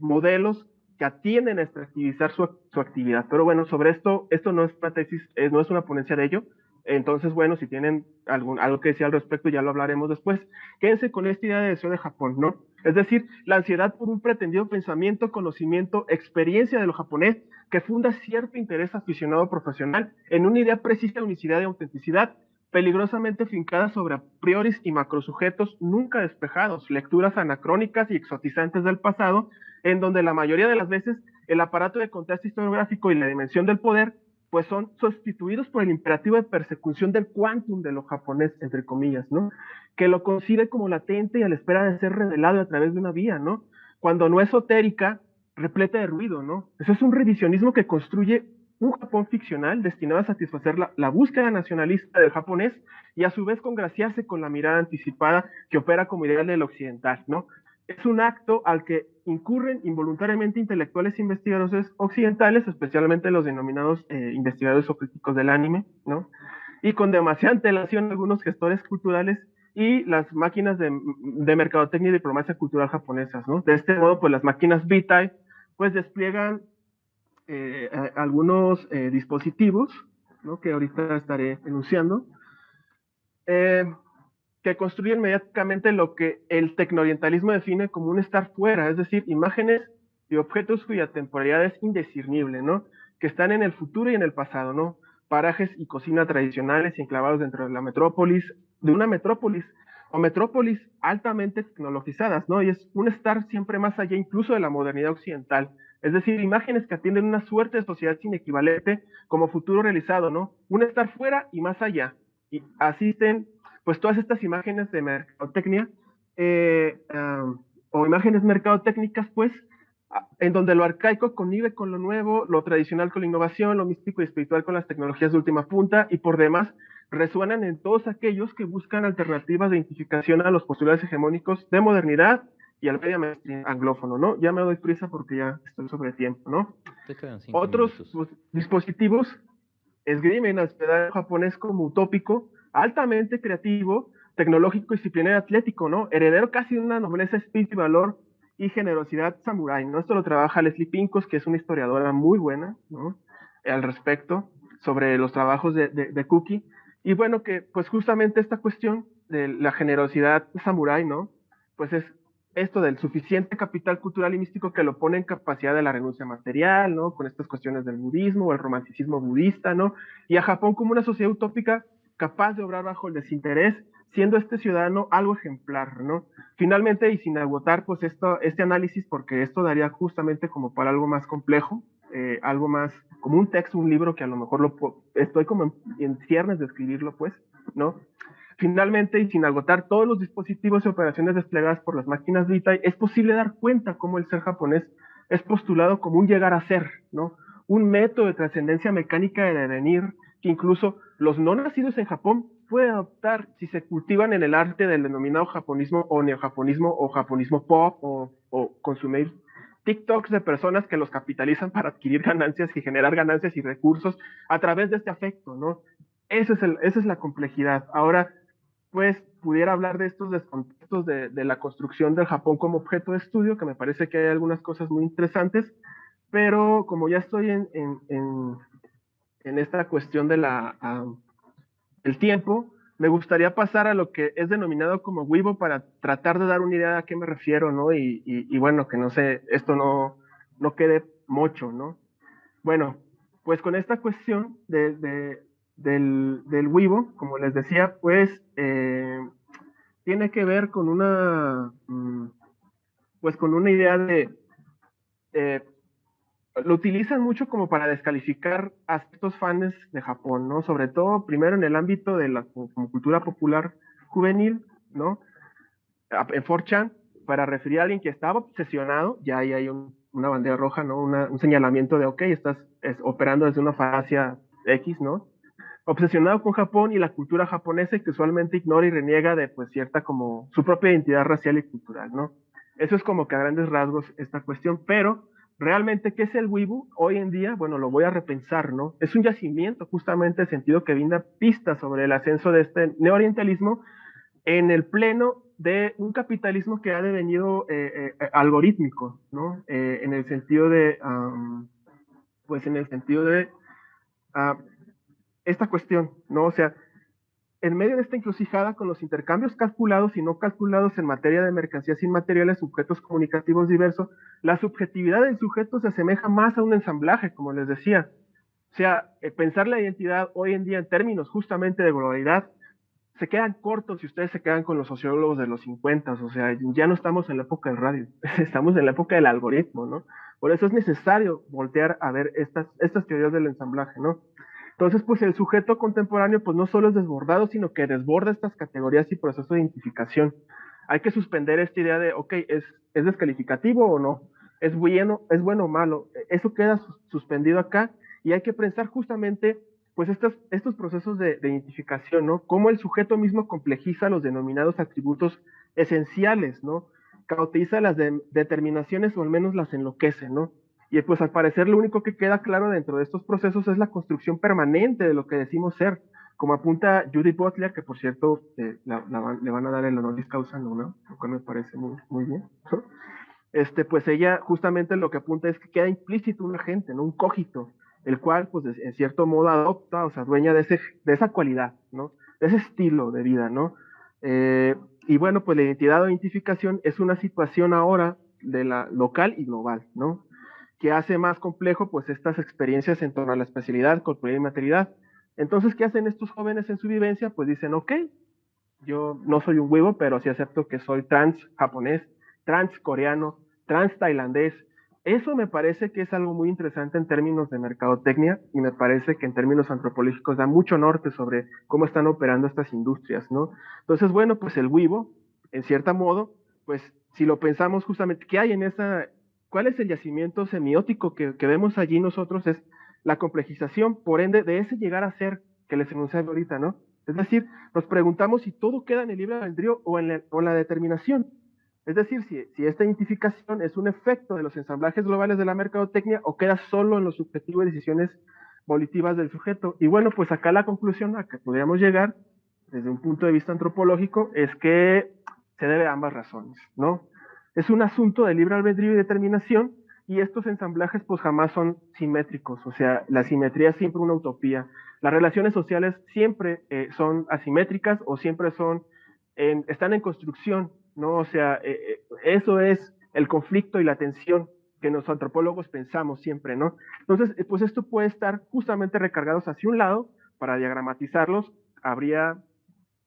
modelos que atienden a extractivizar su actividad. Pero bueno, sobre esto no es una tesis, no es una ponencia de ello. Entonces, bueno, si tienen algo que decir al respecto, ya lo hablaremos después. Quédense con esta idea de deseo de Japón, ¿no? Es decir, la ansiedad por un pretendido pensamiento, conocimiento, experiencia de lo japonés que funda cierto interés aficionado profesional en una idea precisa de unicidad y autenticidad, peligrosamente fincada sobre a prioris y macrosujetos nunca despejados, lecturas anacrónicas y exotizantes del pasado, en donde la mayoría de las veces el aparato de contraste historiográfico y la dimensión del poder pues son sustituidos por el imperativo de persecución del quantum de lo japonés, entre comillas, ¿no? Que lo concibe como latente y a la espera de ser revelado a través de una vía, ¿no? Cuando no esotérica, repleta de ruido, ¿no? Eso es un revisionismo que construye un Japón ficcional destinado a satisfacer la búsqueda nacionalista del japonés y a su vez congraciarse con la mirada anticipada que opera como ideal del occidental, ¿no? Es un acto al que incurren involuntariamente intelectuales e investigadores occidentales, especialmente los denominados investigadores o críticos del anime, ¿no? Y con demasiada antelación algunos gestores culturales y las máquinas de mercadotecnia y diplomacia cultural japonesas, ¿no? De este modo, pues las máquinas Vitae, pues despliegan algunos dispositivos, ¿no? Que ahorita estaré enunciando, que que construyen mediáticamente lo que el tecnoorientalismo define como un estar fuera, es decir, imágenes y objetos cuya temporalidad es indiscernible, ¿no? Que están en el futuro y en el pasado, ¿no? Parajes y cocina tradicionales enclavados dentro de la metrópolis, de una metrópolis, o metrópolis altamente tecnologizadas, ¿no? Y es un estar siempre más allá incluso de la modernidad occidental. Es decir, imágenes que atienden una suerte de sociedad sin equivalente como futuro realizado, ¿no? Un estar fuera y más allá. Y asisten, pues, todas estas imágenes de mercadotecnia, o imágenes mercadotécnicas, pues, en donde lo arcaico convive con lo nuevo, lo tradicional con la innovación, lo místico y espiritual con las tecnologías de última punta, y por demás resuenan en todos aquellos que buscan alternativas de identificación a los postulados hegemónicos de modernidad y al medio mainstream anglófono, ¿no? Ya me doy prisa porque ya estoy sobre tiempo, ¿no? Te quedan 5 Otros minutos. dispositivos esgrimen al ciudadano japonés como utópico, altamente creativo, tecnológico, disciplinario, atlético, ¿no? Heredero casi de una nobleza, espíritu y valor y generosidad samurái, ¿no? Esto lo trabaja Leslie Pincus, que es una historiadora muy buena, ¿no? Al respecto, sobre los trabajos de Kuki. Y bueno, que pues justamente esta cuestión de la generosidad samurái, ¿no? Pues es esto del suficiente capital cultural y místico que lo pone en capacidad de la renuncia material, ¿no? Con estas cuestiones del budismo o el romanticismo budista, ¿no? Y a Japón como una sociedad utópica capaz de obrar bajo el desinterés, siendo este ciudadano algo ejemplar, ¿no? Finalmente, y sin agotar, pues este análisis, porque esto daría justamente como para algo más complejo, algo más, como un texto, un libro que a lo mejor estoy como en ciernes de escribirlo, pues, ¿no? Finalmente, y sin agotar todos los dispositivos y operaciones desplegadas por las máquinas Vitai, es posible dar cuenta cómo el ser japonés es postulado como un llegar a ser, ¿no? Un método de trascendencia mecánica de devenir que incluso los no nacidos en Japón pueden adoptar si se cultivan en el arte del denominado japonismo o neojaponismo o japonismo pop o consumir TikToks de personas que los capitalizan para adquirir ganancias y generar ganancias y recursos a través de este afecto, ¿no? Esa es la complejidad. Ahora, pues pudiera hablar de estos descontextos de la construcción del Japón como objeto de estudio, que me parece que hay algunas cosas muy interesantes, pero como ya estoy en esta cuestión de el tiempo, me gustaría pasar a lo que es denominado como Weibo para tratar de dar una idea de a qué me refiero, ¿no? Y bueno, que no sé, esto no quede mocho, ¿no? Bueno, pues con esta cuestión del Weibo, como les decía, pues tiene que ver con pues con una idea eh, lo utilizan mucho como para descalificar a estos fans de Japón, ¿no? Sobre todo, primero en el ámbito de la como cultura popular juvenil, ¿no? En 4chan, para referir a alguien que estaba obsesionado, ya ahí hay una bandera roja, ¿no? Un señalamiento de, ok, estás operando desde una falacia X, ¿no? Obsesionado con Japón y la cultura japonesa que usualmente ignora y reniega de pues cierta como su propia identidad racial y cultural, ¿no? Eso es como que a grandes rasgos esta cuestión, pero realmente, ¿qué es el Weibo? Hoy en día, bueno, lo voy a repensar, ¿no? Es un yacimiento justamente el sentido que brinda pistas sobre el ascenso de este neoorientalismo en el pleno de un capitalismo que ha devenido algorítmico, ¿no? En el sentido de, pues en el sentido de esta cuestión, ¿no? O sea, en medio de esta encrucijada con los intercambios calculados y no calculados en materia de mercancías inmateriales, sujetos comunicativos diversos, la subjetividad del sujeto se asemeja más a un ensamblaje, como les decía. O sea, pensar la identidad hoy en día en términos justamente de globalidad, se quedan cortos si ustedes se quedan con los sociólogos de los 50, o sea, ya no estamos en la época del radio, estamos en la época del algoritmo, ¿no? Por eso es necesario voltear a ver estas teorías del ensamblaje, ¿no? Entonces, pues el sujeto contemporáneo, pues no solo es desbordado, sino que desborda estas categorías y procesos de identificación. Hay que suspender esta idea de, ok, ¿es descalificativo o no? ¿Es bueno o malo? Eso queda suspendido acá y hay que pensar justamente pues estos procesos de identificación, ¿no? Cómo el sujeto mismo complejiza los denominados atributos esenciales, ¿no? Cautiza las determinaciones o al menos las enloquece, ¿no? Y pues al parecer lo único que queda claro dentro de estos procesos es la construcción permanente de lo que decimos ser, como apunta Judith Butler, que por cierto le van a dar el honoris causa, ¿no? Lo cual me parece muy bien. Pues ella justamente lo que apunta es que queda implícito un agente, ¿no? Un cogito, el cual pues en cierto modo adopta, o sea, dueña de esa cualidad, ¿no? De ese estilo de vida, ¿no? Y bueno, pues la identidad o identificación es una situación ahora de la local y global, ¿no? Que hace más complejo pues estas experiencias en torno a la especialidad, corporalidad y materialidad. Entonces, ¿qué hacen estos jóvenes en su vivencia? Pues dicen, ok, yo no soy un huevo, pero sí acepto que soy trans japonés, trans coreano, trans tailandés. Eso me parece que es algo muy interesante en términos de mercadotecnia y me parece que en términos antropológicos da mucho norte sobre cómo están operando estas industrias, ¿no? Entonces, bueno, pues el Weibo, en cierto modo, pues si lo pensamos justamente, ¿qué hay en esa, cuál es el yacimiento semiótico que vemos allí nosotros? Es la complejización, por ende, de ese llegar a ser que les enunciaba ahorita, ¿no? Es decir, nos preguntamos si todo queda en el libre albedrío o en la determinación. Es decir, si esta identificación es un efecto de los ensamblajes globales de la mercadotecnia o queda solo en lo subjetivo de decisiones volitivas del sujeto. Y bueno, pues acá la conclusión a que podríamos llegar desde un punto de vista antropológico es que se debe a ambas razones, ¿no? Es un asunto de libre albedrío y determinación y estos ensamblajes pues jamás son simétricos, o sea, la simetría es siempre una utopía. Las relaciones sociales siempre son asimétricas o siempre están en construcción, ¿no? O sea, eso es el conflicto y la tensión que los antropólogos pensamos siempre, ¿no? Entonces, pues esto puede estar justamente recargados hacia un lado, para diagramatizarlos habría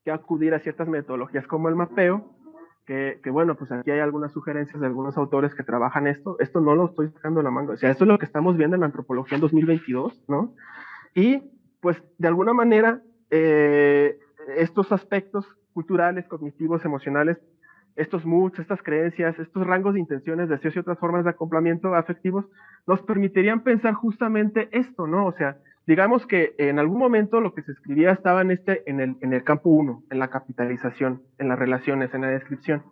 que acudir a ciertas metodologías como el mapeo, que bueno, pues aquí hay algunas sugerencias de algunos autores que trabajan esto no lo estoy sacando de la manga, o sea, esto es lo que estamos viendo en la antropología en 2022, ¿no? Y pues de alguna manera estos aspectos culturales, cognitivos, emocionales, estos moods, estas creencias, estos rangos de intenciones, deseos y otras formas de acoplamiento afectivos nos permitirían pensar justamente esto, ¿no? O sea, digamos que en algún momento lo que se escribía estaba en el campo 1, en la capitalización, en las relaciones, en la descripción.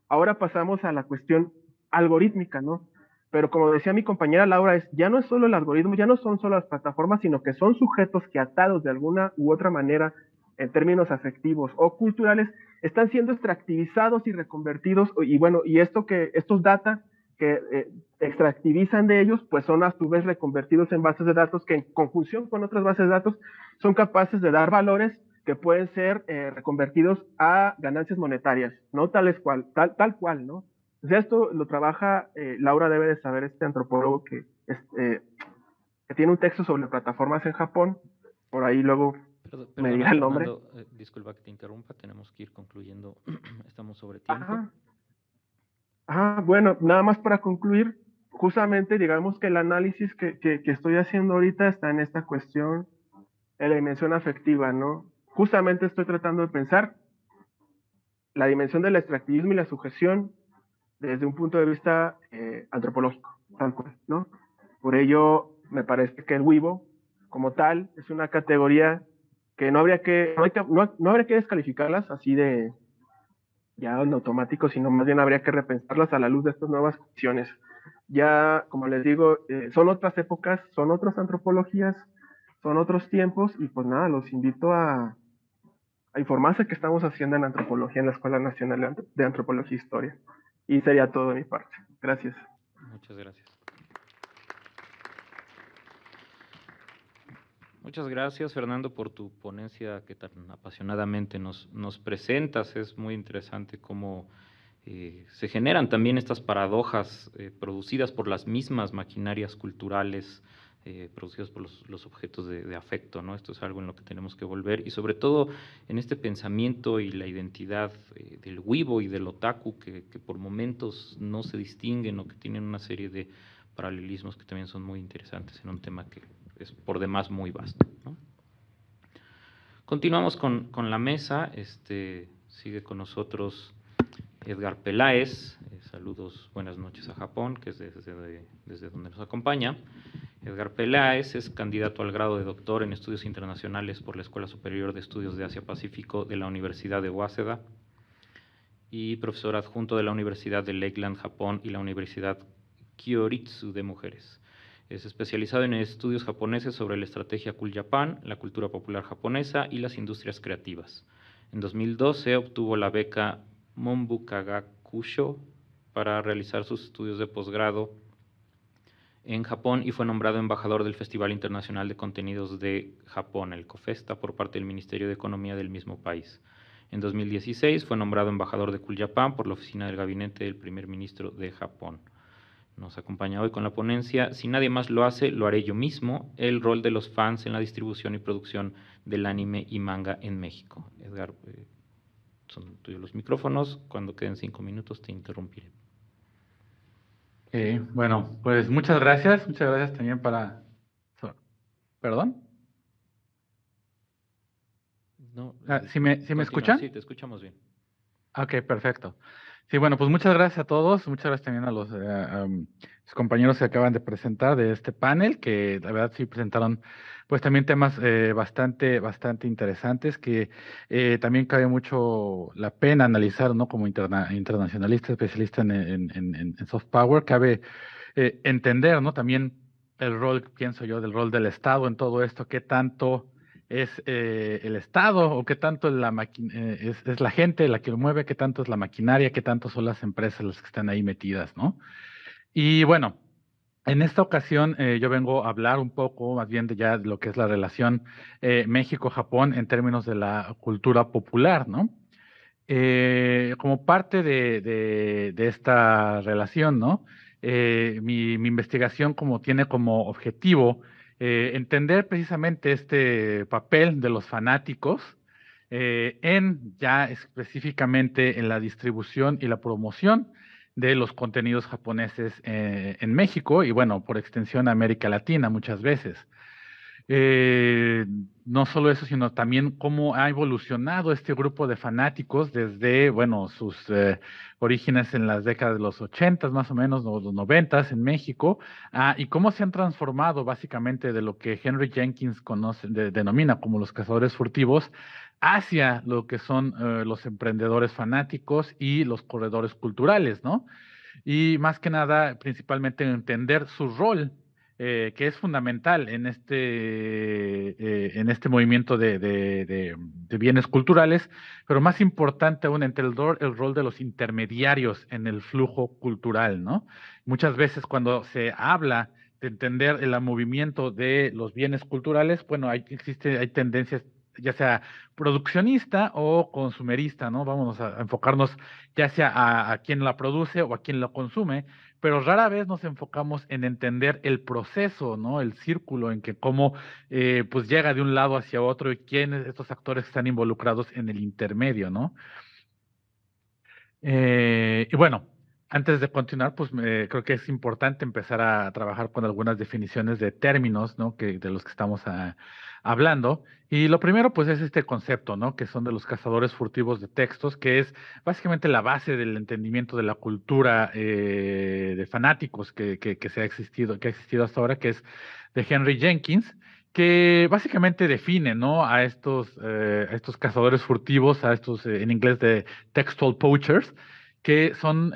Ahora pasamos a la cuestión algorítmica, ¿no? Pero como decía mi compañera Laura, ya no es solo el algoritmo, ya no son solo las plataformas, sino que son sujetos que atados de alguna u otra manera en términos afectivos o culturales, están siendo extractivizados y reconvertidos, y bueno, y estos data que extractivizan de ellos, pues son a su vez reconvertidos en bases de datos que en conjunción con otras bases de datos son capaces de dar valores que pueden ser reconvertidos a ganancias monetarias, no tal cual, ¿no? O sea, esto lo trabaja, Laura debe de saber, este antropólogo que tiene un texto sobre plataformas en Japón, por ahí luego me dirá el nombre. Fernando, disculpa que te interrumpa, tenemos que ir concluyendo, estamos sobre tiempo. Bueno, nada más para concluir, justamente digamos que el análisis que estoy haciendo ahorita está en esta cuestión de la dimensión afectiva, ¿no? Justamente estoy tratando de pensar la dimensión del extractivismo y la sujeción desde un punto de vista antropológico, tal cual, ¿no? Por ello, me parece que el Weibo, como tal, es una categoría que no habría que descalificarlas así de ya en automático, sino más bien habría que repensarlas a la luz de estas nuevas opciones. Ya, como les digo, son otras épocas, son otras antropologías, son otros tiempos, y pues nada, los invito a informarse qué estamos haciendo en antropología en la Escuela Nacional de Antropología e Historia. Y sería todo de mi parte. Gracias. Muchas gracias. Muchas gracias, Fernando, por tu ponencia que tan apasionadamente nos presentas. Es muy interesante cómo se generan también estas paradojas producidas por las mismas maquinarias culturales, producidas por los objetos de afecto, ¿no? Esto es algo en lo que tenemos que volver, y sobre todo en este pensamiento y la identidad del Weibo y del otaku, que por momentos no se distinguen o que tienen una serie de paralelismos que también son muy interesantes en un tema que es por demás muy vasto, ¿no? Continuamos con la mesa. Sigue con nosotros Edgar Peláez. Saludos, buenas noches a Japón, que es desde donde nos acompaña. Edgar Peláez es candidato al grado de doctor en estudios internacionales por la Escuela Superior de Estudios de Asia-Pacífico de la Universidad de Waseda y profesor adjunto de la Universidad de Lakeland, Japón, y la Universidad Kyoritsu de Mujeres. Es especializado en estudios japoneses sobre la estrategia Cool Japan, la cultura popular japonesa y las industrias creativas. En 2012 obtuvo la beca Monbukagakusho para realizar sus estudios de posgrado en Japón y fue nombrado embajador del Festival Internacional de Contenidos de Japón, el COFESTA, por parte del Ministerio de Economía del mismo país. En 2016 fue nombrado embajador de Culiacán por la oficina del gabinete del primer ministro de Japón. Nos acompaña hoy con la ponencia Si nadie más lo hace, lo haré yo mismo, el rol de los fans en la distribución y producción del anime y manga en México. Edgar, son tuyos los micrófonos. Cuando queden 5 minutos te interrumpiré. Bueno, pues muchas gracias también para... ¿Perdón? No, ¿sí me escuchan? Sí, te escuchamos bien. Ok, perfecto. Sí, bueno, pues muchas gracias a todos, muchas gracias también a los compañeros que acaban de presentar de este panel, que la verdad sí presentaron pues también temas bastante interesantes, que también cabe mucho la pena analizar, ¿no? Como internacionalista, especialista en soft power, cabe entender, ¿no? También el rol, pienso yo, del rol del Estado en todo esto, qué tanto es el Estado o qué tanto es la gente la que lo mueve, qué tanto es la maquinaria, qué tanto son las empresas las que están ahí metidas, ¿no? Y bueno, en esta ocasión yo vengo a hablar un poco más bien de ya lo que es la relación México-Japón en términos de la cultura popular, ¿no? Como parte de esta relación, ¿no? Mi investigación tiene como objetivo entender precisamente este papel de los fanáticos ya específicamente en la distribución y la promoción de los contenidos japoneses en México y bueno, por extensión América Latina muchas veces. Eh, no solo eso, sino también cómo ha evolucionado este grupo de fanáticos desde, bueno, sus orígenes en las décadas de los 80 más o menos, o los 90 en México, y cómo se han transformado básicamente de lo que Henry Jenkins denomina como los cazadores furtivos hacia lo que son los emprendedores fanáticos y los corredores culturales, ¿no? Y más que nada, principalmente entender su rol que es fundamental en este movimiento de bienes culturales, pero más importante aún, entre el rol de los intermediarios en el flujo cultural, ¿no? Muchas veces cuando se habla de entender el movimiento de los bienes culturales, bueno, hay tendencias ya sea produccionista o consumerista, ¿no? Vamos a enfocarnos ya sea a quien la produce o a quien lo consume, pero rara vez nos enfocamos en entender el proceso, ¿no? El círculo en que cómo pues llega de un lado hacia otro y quiénes estos actores están involucrados en el intermedio, ¿no? Y bueno, antes de continuar, pues creo que es importante empezar a trabajar con algunas definiciones de términos, ¿no? De los que estamos hablando. Y lo primero, pues, es este concepto, ¿no? Que son de los cazadores furtivos de textos, que es básicamente la base del entendimiento de la cultura de fanáticos que ha existido hasta ahora, que es de Henry Jenkins, que básicamente define, ¿no? A estos cazadores furtivos, a estos, en inglés, de textual poachers, que son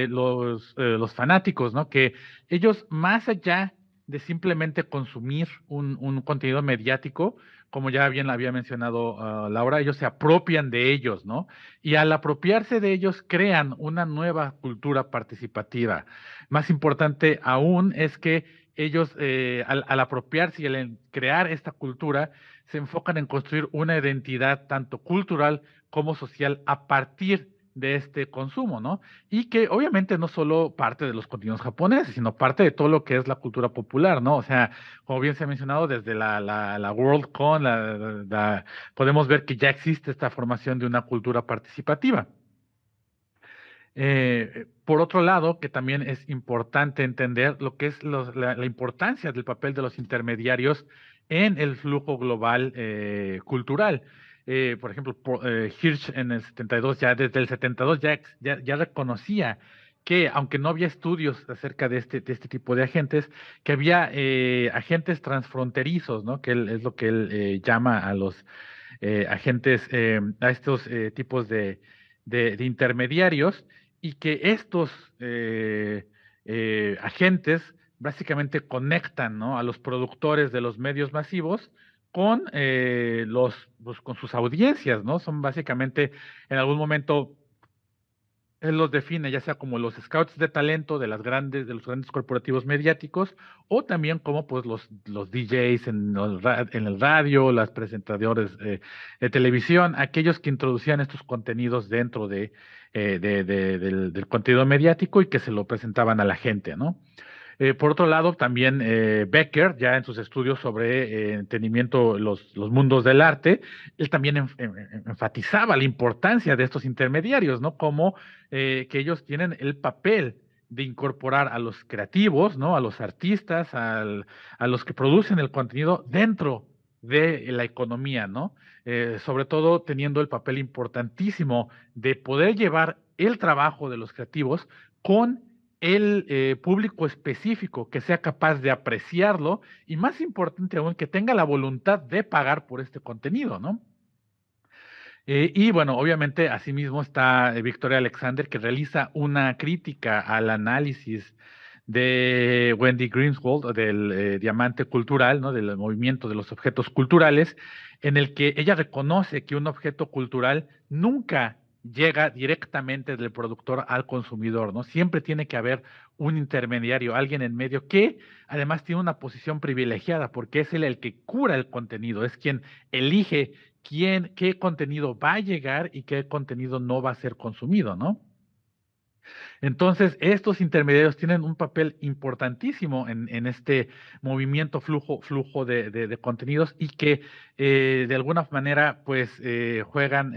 los fanáticos, ¿no? Que ellos, más allá de simplemente consumir un contenido mediático, como ya bien había mencionado Laura, ellos se apropian de ellos, ¿no? Y al apropiarse de ellos, crean una nueva cultura participativa. Más importante aún es que ellos, al apropiarse y al crear esta cultura, se enfocan en construir una identidad tanto cultural como social a partir de este consumo, ¿no? Y que obviamente no solo parte de los contenidos japoneses, sino parte de todo lo que es la cultura popular, ¿no? O sea, como bien se ha mencionado, desde la Worldcon, podemos ver que ya existe esta formación de una cultura participativa. Por otro lado, que también es importante entender lo que es la importancia del papel de los intermediarios en el flujo global cultural. Por ejemplo, Hirsch en el 72, ya desde el 72 ya reconocía que, aunque no había estudios acerca de este tipo de agentes, que había agentes transfronterizos, ¿no? Que es lo que él llama a los agentes, a estos tipos de intermediarios, y que estos agentes básicamente conectan, ¿no? A los productores de los medios masivos con con sus audiencias, ¿no? Son básicamente en algún momento él los define ya sea como los scouts de talento de los grandes corporativos mediáticos, o también como pues los DJs en el radio, los presentadores de televisión, aquellos que introducían estos contenidos dentro del contenido mediático y que se lo presentaban a la gente, ¿no? Por otro lado, también Becker, ya en sus estudios sobre entendimiento los mundos del arte, él también enfatizaba la importancia de estos intermediarios, ¿no? Como que ellos tienen el papel de incorporar a los creativos, ¿no? A los artistas, a los que producen el contenido dentro de la economía, ¿no? Sobre todo teniendo el papel importantísimo de poder llevar el trabajo de los creativos con el público específico que sea capaz de apreciarlo y, más importante aún, que tenga la voluntad de pagar por este contenido, ¿no? Y bueno, obviamente, asimismo está Victoria Alexander, que realiza una crítica al análisis de Wendy Greenswald, del diamante cultural, ¿no? Del movimiento de los objetos culturales, en el que ella reconoce que un objeto cultural nunca llega directamente del productor al consumidor, ¿no? Siempre tiene que haber un intermediario, alguien en medio que además tiene una posición privilegiada porque es él el que cura el contenido, es quien elige qué contenido va a llegar y qué contenido no va a ser consumido, ¿no? Entonces, estos intermediarios tienen un papel importantísimo en este movimiento flujo de contenidos y que de alguna manera, pues, juegan,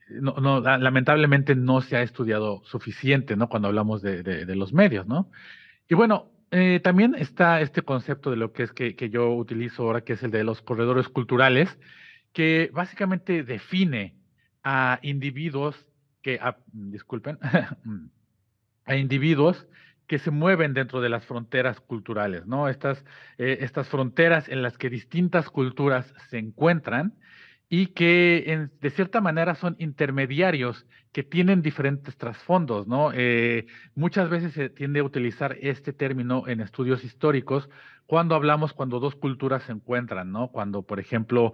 lamentablemente no se ha estudiado suficiente, ¿no? Cuando hablamos de los medios, ¿no? Y bueno, también está este concepto de lo que es que yo utilizo ahora, que es el de los corredores culturales, que básicamente define a individuos disculpen, a individuos que se mueven dentro de las fronteras culturales, ¿no? Estas fronteras en las que distintas culturas se encuentran y que de cierta manera son intermediarios que tienen diferentes trasfondos, ¿no? Muchas veces se tiende a utilizar este término en estudios históricos cuando dos culturas se encuentran, ¿no? Cuando, por ejemplo,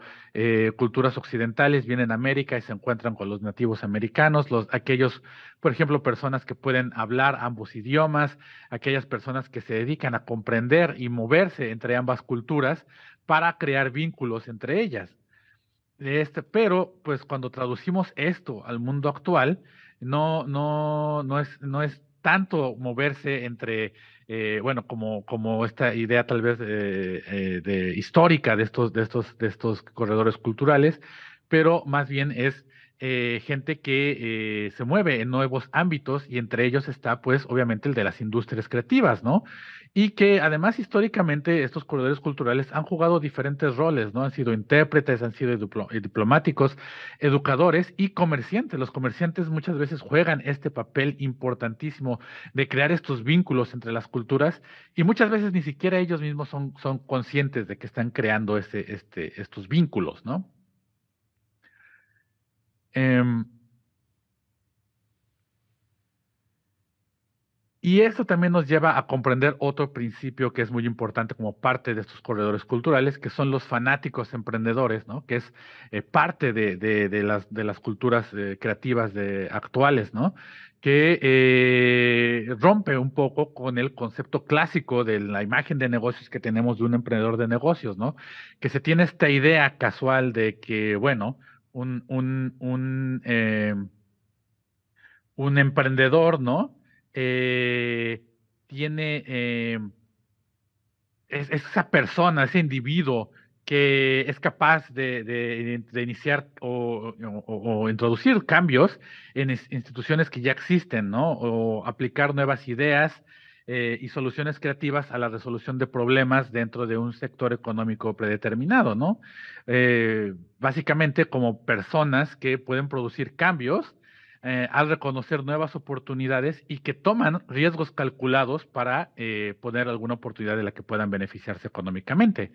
culturas occidentales vienen a América y se encuentran con los nativos americanos, aquellos, por ejemplo, personas que pueden hablar ambos idiomas, aquellas personas que se dedican a comprender y moverse entre ambas culturas para crear vínculos entre ellas. Pero, pues, cuando traducimos esto al mundo actual, no es tanto moverse entre, bueno, como esta idea tal vez histórica de estos corredores culturales, pero más bien es gente que se mueve en nuevos ámbitos y entre ellos está, pues, obviamente el de las industrias creativas, ¿no? Y que además históricamente estos corredores culturales han jugado diferentes roles, ¿no? Han sido intérpretes, han sido diplomáticos, educadores y comerciantes. Los comerciantes muchas veces juegan este papel importantísimo de crear estos vínculos entre las culturas y muchas veces ni siquiera ellos mismos son conscientes de que están creando estos vínculos, ¿no? Y esto también nos lleva a comprender otro principio que es muy importante como parte de estos corredores culturales, que son los fanáticos emprendedores, ¿no? Que es parte de las culturas creativas actuales, ¿no? Que rompe un poco con el concepto clásico de la imagen de negocios que tenemos de un emprendedor de negocios, ¿no? Que se tiene esta idea casual de que, bueno, un emprendedor, ¿no? Tiene, es esa persona, ese individuo que es capaz de iniciar o introducir cambios en instituciones que ya existen, ¿no? O aplicar nuevas ideas y soluciones creativas a la resolución de problemas dentro de un sector económico predeterminado, ¿no? Básicamente como personas que pueden producir cambios al reconocer nuevas oportunidades y que toman riesgos calculados para poner alguna oportunidad de la que puedan beneficiarse económicamente.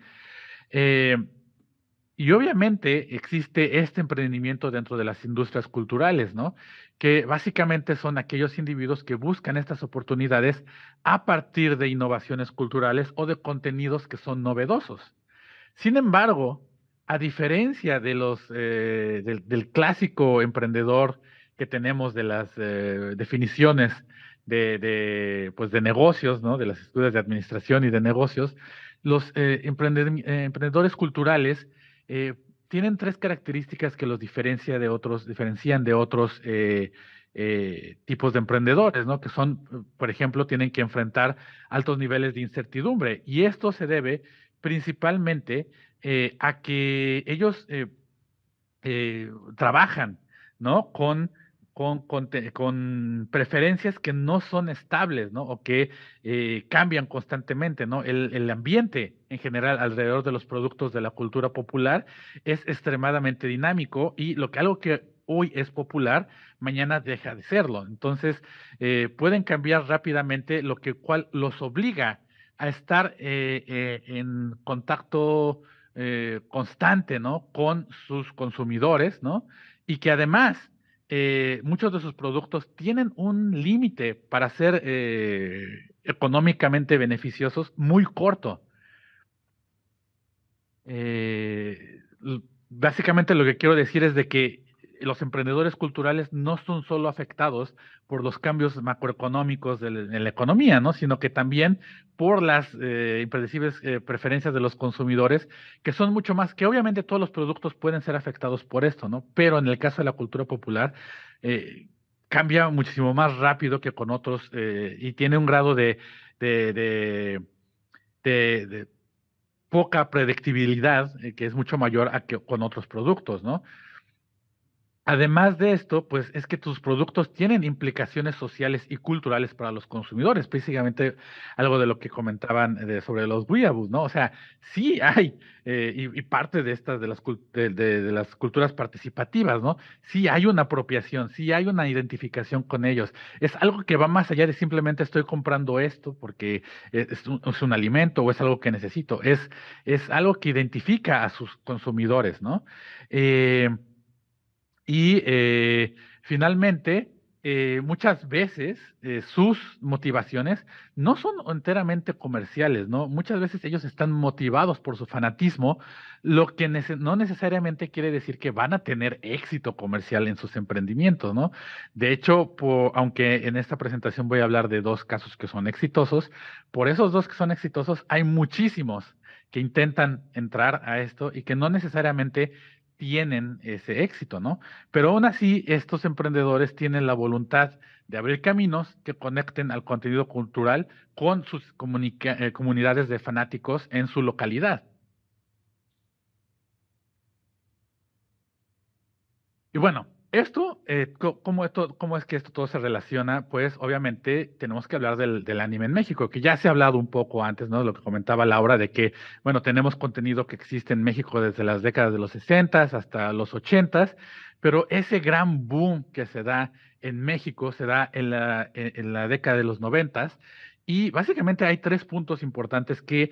Y obviamente existe este emprendimiento dentro de las industrias culturales, ¿no? Que básicamente son aquellos individuos que buscan estas oportunidades a partir de innovaciones culturales o de contenidos que son novedosos. Sin embargo, a diferencia del clásico emprendedor que tenemos de las definiciones pues de negocios, ¿no? De las estudios de administración y de negocios, los emprendedores culturales tienen tres características que los diferencian de otros tipos de emprendedores, ¿no? Que son, por ejemplo, tienen que enfrentar altos niveles de incertidumbre. Y esto se debe principalmente a que ellos trabajan, ¿no? Con preferencias que no son estables, ¿no? O que cambian constantemente, ¿no? El ambiente en general alrededor de los productos de la cultura popular es extremadamente dinámico y algo que hoy es popular, mañana deja de serlo. Entonces, pueden cambiar rápidamente, cual los obliga a estar en contacto constante, ¿no? Con sus consumidores, ¿no? Y que además muchos de sus productos tienen un límite para ser económicamente beneficiosos muy corto. Básicamente lo que quiero decir es de que los emprendedores culturales no son solo afectados por los cambios macroeconómicos en la economía, ¿no? Sino que también por las impredecibles preferencias de los consumidores, que son mucho más, que obviamente todos los productos pueden ser afectados por esto, ¿no? Pero en el caso de la cultura popular, cambia muchísimo más rápido que con otros y tiene un grado de poca predictibilidad, que es mucho mayor a que con otros productos, ¿no? Además de esto, pues es que tus productos tienen implicaciones sociales y culturales para los consumidores, precisamente algo de lo que comentaban sobre los weeaboos, ¿no? O sea, sí hay, y parte de estas, de las culturas participativas, ¿no? Sí hay una apropiación, sí hay una identificación con ellos. Es algo que va más allá de simplemente estoy comprando esto porque es un alimento o es algo que necesito. Es algo que identifica a sus consumidores, ¿no? Y finalmente, muchas veces sus motivaciones no son enteramente comerciales, ¿no? Muchas veces ellos están motivados por su fanatismo, lo que no necesariamente quiere decir que van a tener éxito comercial en sus emprendimientos, ¿no? De hecho, aunque en esta presentación voy a hablar de dos casos que son exitosos, por esos dos que son exitosos hay muchísimos que intentan entrar a esto y que no necesariamente tienen ese éxito, ¿no? Pero aún así, estos emprendedores tienen la voluntad de abrir caminos que conecten al contenido cultural con sus comunidades de fanáticos en su localidad. Y bueno, ¿cómo es que esto todo se relaciona? Pues obviamente tenemos que hablar del anime en México, que ya se ha hablado un poco antes, ¿no? Lo que comentaba Laura, de que, bueno, tenemos contenido que existe en México desde las décadas de los 60 hasta los 80, pero ese gran boom que se da en México se da en la década de los 90, y básicamente hay tres puntos importantes que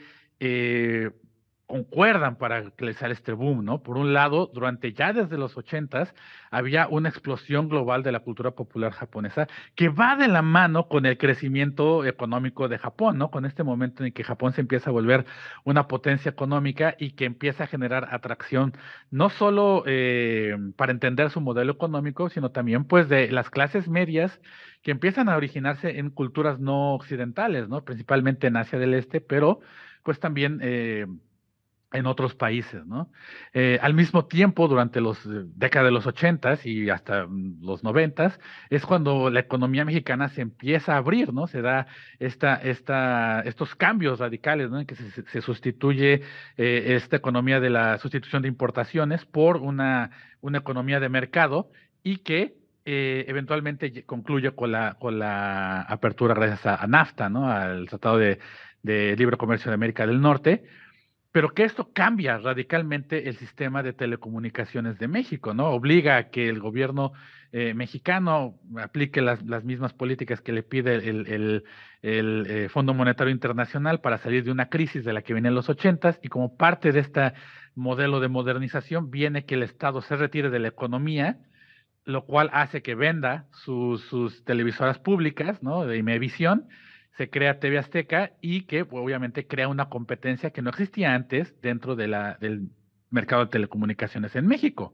concuerdan para realizar este boom, ¿no? Por un lado, ya desde los 80 había una explosión global de la cultura popular japonesa que va de la mano con el crecimiento económico de Japón, ¿no? Con este momento en que Japón se empieza a volver una potencia económica y que empieza a generar atracción, no solo para entender su modelo económico, sino también pues de las clases medias que empiezan a originarse en culturas no occidentales, ¿no? Principalmente en Asia del Este, pero pues también en otros países, ¿no? Al mismo tiempo, durante los décadas de los 80 y hasta los 90 es cuando la economía mexicana se empieza a abrir, ¿no? Se da estos cambios radicales, ¿no? En que se sustituye esta economía de la sustitución de importaciones por una economía de mercado y que eventualmente concluye con la apertura gracias a NAFTA, ¿no? Al Tratado de Libre Comercio de América del Norte, pero que esto cambia radicalmente el sistema de telecomunicaciones de México, ¿no? Obliga a que el gobierno mexicano aplique las mismas políticas que le pide el Fondo Monetario Internacional para salir de una crisis de la que viene en los 80, y como parte de este modelo de modernización viene que el Estado se retire de la economía, lo cual hace que venda sus televisoras públicas, ¿no? De Imevisión. Se crea TV Azteca y que pues, obviamente crea una competencia que no existía antes dentro del mercado de telecomunicaciones en México.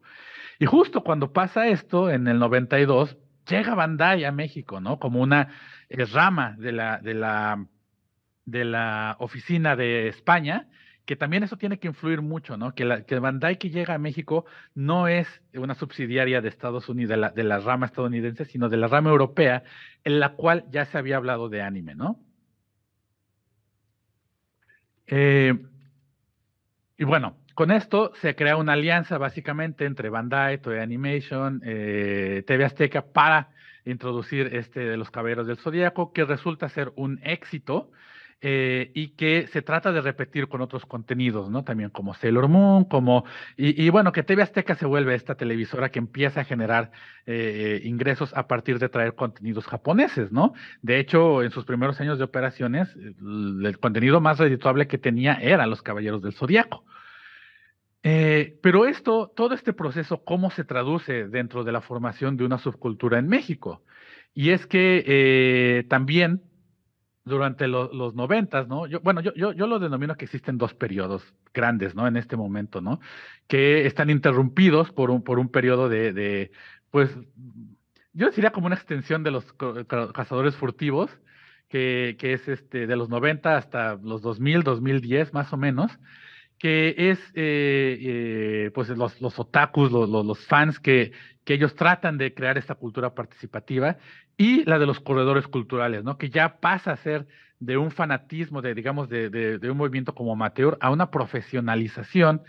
Y justo cuando pasa esto, en el 92, llega Bandai a México, ¿no? Como una rama de la oficina de España, que también eso tiene que influir mucho, ¿no? Que Bandai que llega a México no es una subsidiaria de Estados Unidos, de la rama estadounidense, sino de la rama europea, en la cual ya se había hablado de anime, ¿no? Y bueno, con esto se crea una alianza básicamente entre Bandai, Toei Animation, TV Azteca para introducir de los Caballeros del Zodíaco, que resulta ser un éxito y que se trata de repetir con otros contenidos, ¿no? También como Sailor Moon, y bueno, que TV Azteca se vuelve esta televisora que empieza a generar ingresos a partir de traer contenidos japoneses, ¿no? De hecho, en sus primeros años de operaciones, el contenido más redituable que tenía eran los Caballeros del Zodíaco. Pero todo este proceso, ¿cómo se traduce dentro de la formación de una subcultura en México? Y es que también durante los 90s, ¿no? Yo lo denomino que existen dos periodos grandes, ¿no? En este momento, ¿no? Que están interrumpidos por un periodo pues, yo diría como una extensión de los cazadores furtivos, que es de los 90 hasta los 2000, 2010, más o menos, que es pues los otakus, los fans que ellos tratan de crear esta cultura participativa, y la de los corredores culturales, ¿no? Que ya pasa a ser de un fanatismo, digamos, de un movimiento como amateur a una profesionalización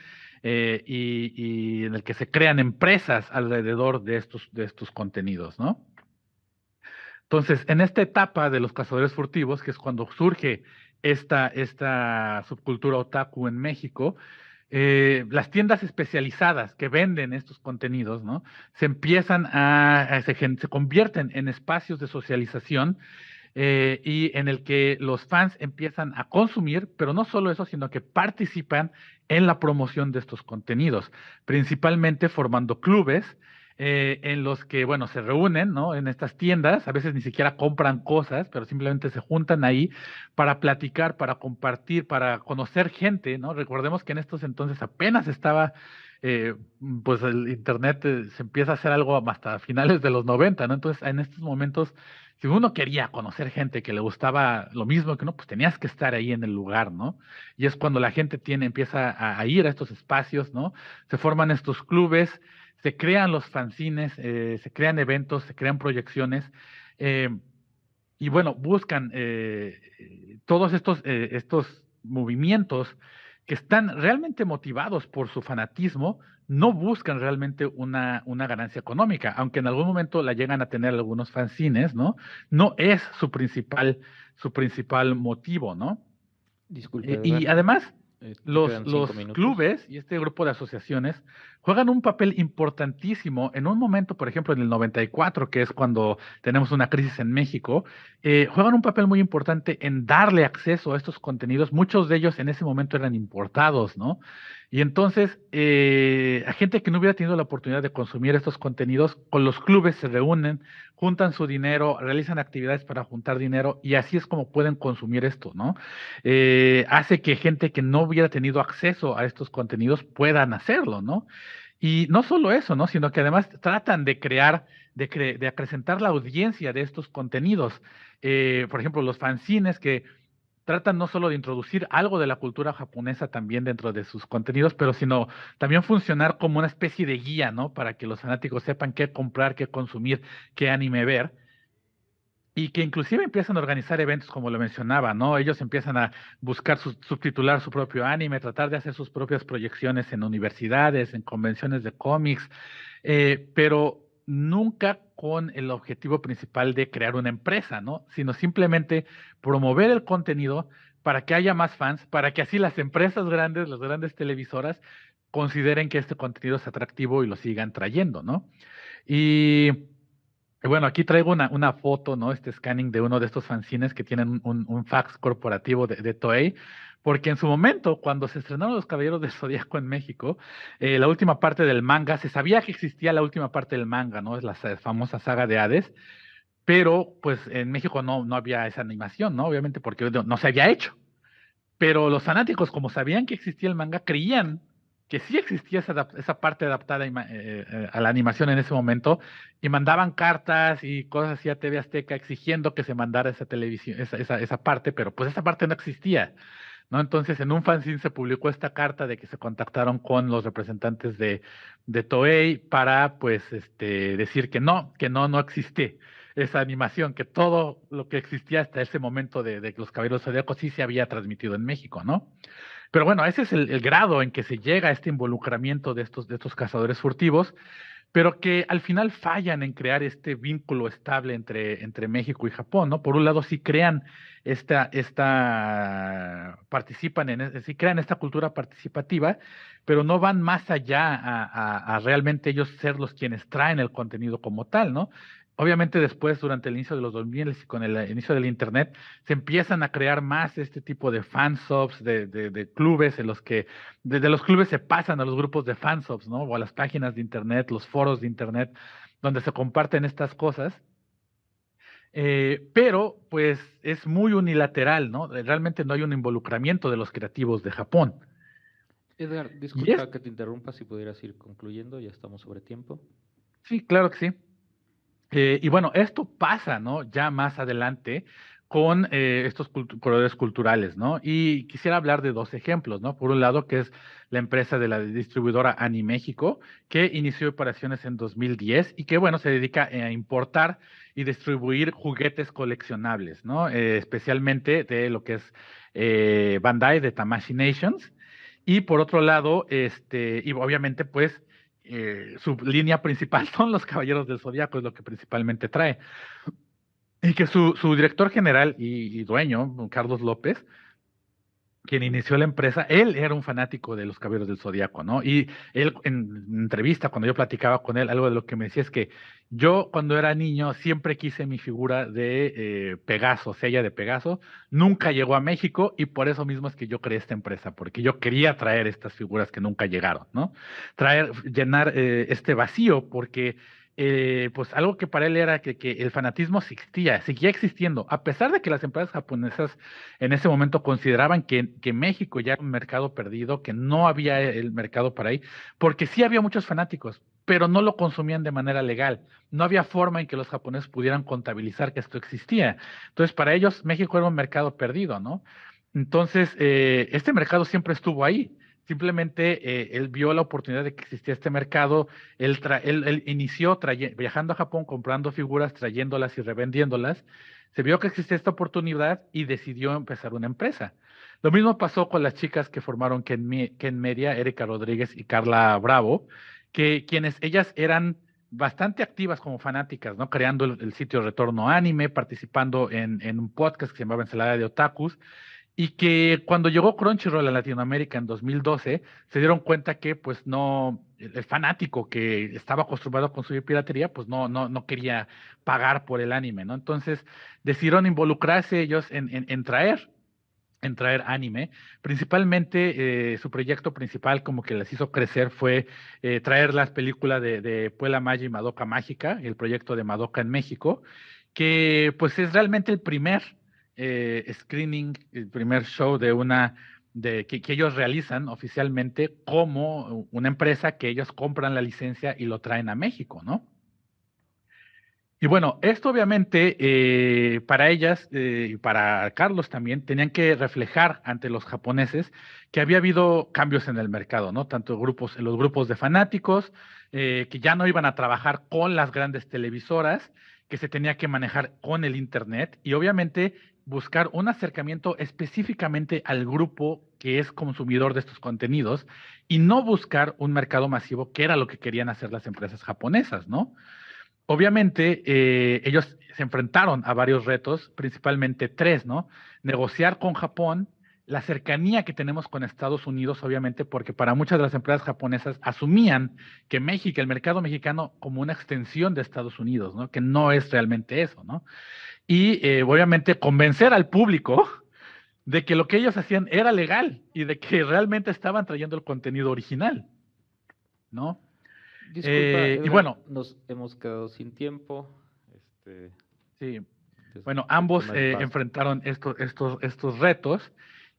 y en el que se crean empresas alrededor de estos contenidos, ¿no? Entonces, en esta etapa de los cazadores furtivos, que es cuando surge esta subcultura otaku en México, las tiendas especializadas que venden estos contenidos, ¿no? Se empiezan se convierten en espacios de socialización y en el que los fans empiezan a consumir, pero no solo eso, sino que participan en la promoción de estos contenidos, principalmente formando clubes en los que, bueno, se reúnen, ¿no? En estas tiendas, a veces ni siquiera compran cosas, pero simplemente se juntan ahí para platicar, para compartir, para conocer gente, ¿no? Recordemos que en estos entonces apenas estaba, pues el internet se empieza a hacer algo hasta finales de los 90, ¿no? Entonces, en estos momentos, si uno quería conocer gente que le gustaba lo mismo que uno, pues tenías que estar ahí en el lugar, ¿no? Y es cuando la gente empieza a ir a estos espacios, ¿no? Se forman estos clubes, se crean los fanzines, se crean eventos, se crean proyecciones, y bueno, buscan todos estos movimientos que están realmente motivados por su fanatismo, no buscan realmente una ganancia económica, aunque en algún momento la llegan a tener algunos fanzines, ¿no? No es su principal motivo, ¿no? Disculpe, Y Edgar, además, te los quedan 5 minutos. clubes y este grupo de asociaciones juegan un papel importantísimo en un momento, por ejemplo, en el 94, que es cuando tenemos una crisis en México, juegan un papel muy importante en darle acceso a estos contenidos. Muchos de ellos en ese momento eran importados, ¿no? Y entonces, a gente que no hubiera tenido la oportunidad de consumir estos contenidos, con los clubes se reúnen, juntan su dinero, realizan actividades para juntar dinero, y así es como pueden consumir esto, ¿no? Hace que gente que no hubiera tenido acceso a estos contenidos puedan hacerlo, ¿no? Y no solo eso, ¿no? Sino que además tratan de crear, de acrecentar la audiencia de estos contenidos. Por ejemplo, los fanzines que tratan no solo de introducir algo de la cultura japonesa también dentro de sus contenidos, pero sino también funcionar como una especie de guía, ¿no? Para que los fanáticos sepan qué comprar, qué consumir, qué anime ver. Y que inclusive empiezan a organizar eventos, como lo mencionaba, ¿no? Ellos empiezan a buscar subtitular su propio anime, tratar de hacer sus propias proyecciones en universidades, en convenciones de cómics, pero nunca con el objetivo principal de crear una empresa, ¿no? Sino simplemente promover el contenido para que haya más fans, para que así las empresas grandes, las grandes televisoras, consideren que este contenido es atractivo y lo sigan trayendo, ¿no? Y bueno, aquí traigo una foto, ¿no? Este scanning de uno de estos fanzines que tienen un fax corporativo de Toei, porque en su momento, cuando se estrenaron Los Caballeros del Zodíaco en México, la última parte del manga, se sabía que existía la última parte del manga, ¿no? Es la famosa saga de Hades, pero pues en México no había esa animación, ¿no? Obviamente porque no se había hecho. Pero los fanáticos, como sabían que existía el manga, creían que sí existía esa parte adaptada a la animación en ese momento, y mandaban cartas y cosas así a TV Azteca exigiendo que se mandara esa televisión, esa parte, pero pues esa parte no existía, ¿no? Entonces, en un fanzine se publicó esta carta de que se contactaron con los representantes de Toei para, pues, decir no existe esa animación, que todo lo que existía hasta ese momento de los Caballeros Zodíacos sí se había transmitido en México, ¿no? Pero bueno, ese es el grado en que se llega a este involucramiento de estos cazadores furtivos, pero que al final fallan en crear este vínculo estable entre México y Japón, ¿no? Por un lado, sí crean sí crean esta cultura participativa, pero no van más allá a realmente ellos ser los quienes traen el contenido como tal, ¿no? Obviamente después, durante el inicio de los 2000 y con el inicio del Internet, se empiezan a crear más este tipo de fansubs, de clubes en los que desde los clubes se pasan a los grupos de fansubs, ¿no? O a las páginas de Internet, los foros de Internet, donde se comparten estas cosas. Pero, pues, es muy unilateral, ¿no? Realmente no hay un involucramiento de los creativos de Japón. Edgar, Y es, disculpa que te interrumpa, si pudieras ir concluyendo, ya estamos sobre tiempo. sí, claro que sí. Y bueno, esto pasa, ¿no? Ya más adelante con estos corredores culturales, ¿no? Y quisiera hablar de dos ejemplos, ¿no? Por un lado, que es la empresa de la distribuidora Animéxico, que inició operaciones en 2010 y que, bueno, se dedica a importar y distribuir juguetes coleccionables, ¿no? Especialmente de lo que es Bandai, de Tamashii Nations. Y por otro lado, y obviamente, pues, su línea principal son los Caballeros del Zodíaco, es lo que principalmente trae. Y que su director general y dueño, Carlos López, quien inició la empresa, él era un fanático de los Caballeros del Zodíaco, ¿no? Y él, en entrevista, cuando yo platicaba con él, algo de lo que me decía es que yo, cuando era niño, siempre quise mi figura de Pegaso, Sella de Pegaso, nunca llegó a México y por eso mismo es que yo creé esta empresa, porque yo quería traer estas figuras que nunca llegaron, ¿no? Llenar este vacío, porque pues algo que para él era que el fanatismo existía, seguía existiendo, a pesar de que las empresas japonesas en ese momento consideraban que México ya era un mercado perdido, que no había el mercado para ahí, porque sí había muchos fanáticos, pero no lo consumían de manera legal. No había forma en que los japoneses pudieran contabilizar que esto existía. Entonces, para ellos, México era un mercado perdido, ¿no? Entonces, este mercado siempre estuvo ahí. Simplemente él vio la oportunidad de que existía este mercado, él inició viajando a Japón, comprando figuras, trayéndolas y revendiéndolas, se vio que existía esta oportunidad y decidió empezar una empresa. Lo mismo pasó con las chicas que formaron Ken Media, Erika Rodríguez y Carla Bravo, ellas eran bastante activas como fanáticas, ¿no? Creando el sitio Retorno Anime, participando en un podcast que se llamaba Ensalada de Otakus, y que cuando llegó Crunchyroll a Latinoamérica en 2012, se dieron cuenta que pues no, el fanático que estaba acostumbrado a consumir piratería, pues no quería pagar por el anime, ¿no? Entonces decidieron involucrarse ellos en traer anime. Principalmente su proyecto principal como que les hizo crecer fue traer las películas de Puella Magi y Madoka Mágica, el proyecto de Madoka en México, que pues es realmente el primer screening, el primer show que ellos realizan oficialmente como una empresa que ellos compran la licencia y lo traen a México, ¿no? Y bueno, esto obviamente para ellas y para Carlos también tenían que reflejar ante los japoneses que había habido cambios en el mercado, ¿no? Tanto en los grupos de fanáticos, que ya no iban a trabajar con las grandes televisoras, que se tenía que manejar con el Internet y obviamente buscar un acercamiento específicamente al grupo que es consumidor de estos contenidos y no buscar un mercado masivo, que era lo que querían hacer las empresas japonesas, ¿no? Obviamente, ellos se enfrentaron a varios retos, principalmente tres, ¿no? Negociar con Japón, la cercanía que tenemos con Estados Unidos, obviamente, porque para muchas de las empresas japonesas asumían que México, el mercado mexicano, como una extensión de Estados Unidos, ¿no? Que no es realmente eso, ¿no? Y obviamente convencer al público de que lo que ellos hacían era legal y de que realmente estaban trayendo el contenido original, ¿no? Disculpa, Y Edgar, bueno, nos hemos quedado sin tiempo. Este, sí. es Bueno, el ambos tema es vasto. enfrentaron estos retos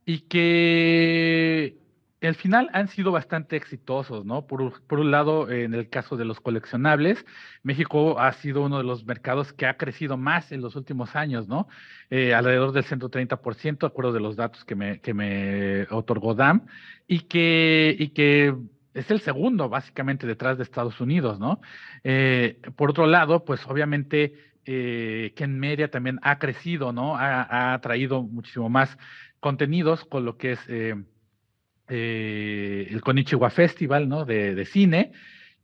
y que al final han sido bastante exitosos, ¿no? Por un lado, en el caso de los coleccionables, México ha sido uno de los mercados que ha crecido más en los últimos años, ¿no? Alrededor del 130%, de acuerdo de los datos que me otorgó DAM, y que es el segundo, básicamente, detrás de Estados Unidos, ¿no? Por otro lado, pues obviamente Ken Media también ha crecido, ¿no? Ha traído muchísimo más contenidos con lo que es el Konichiwa Festival, ¿no? De cine,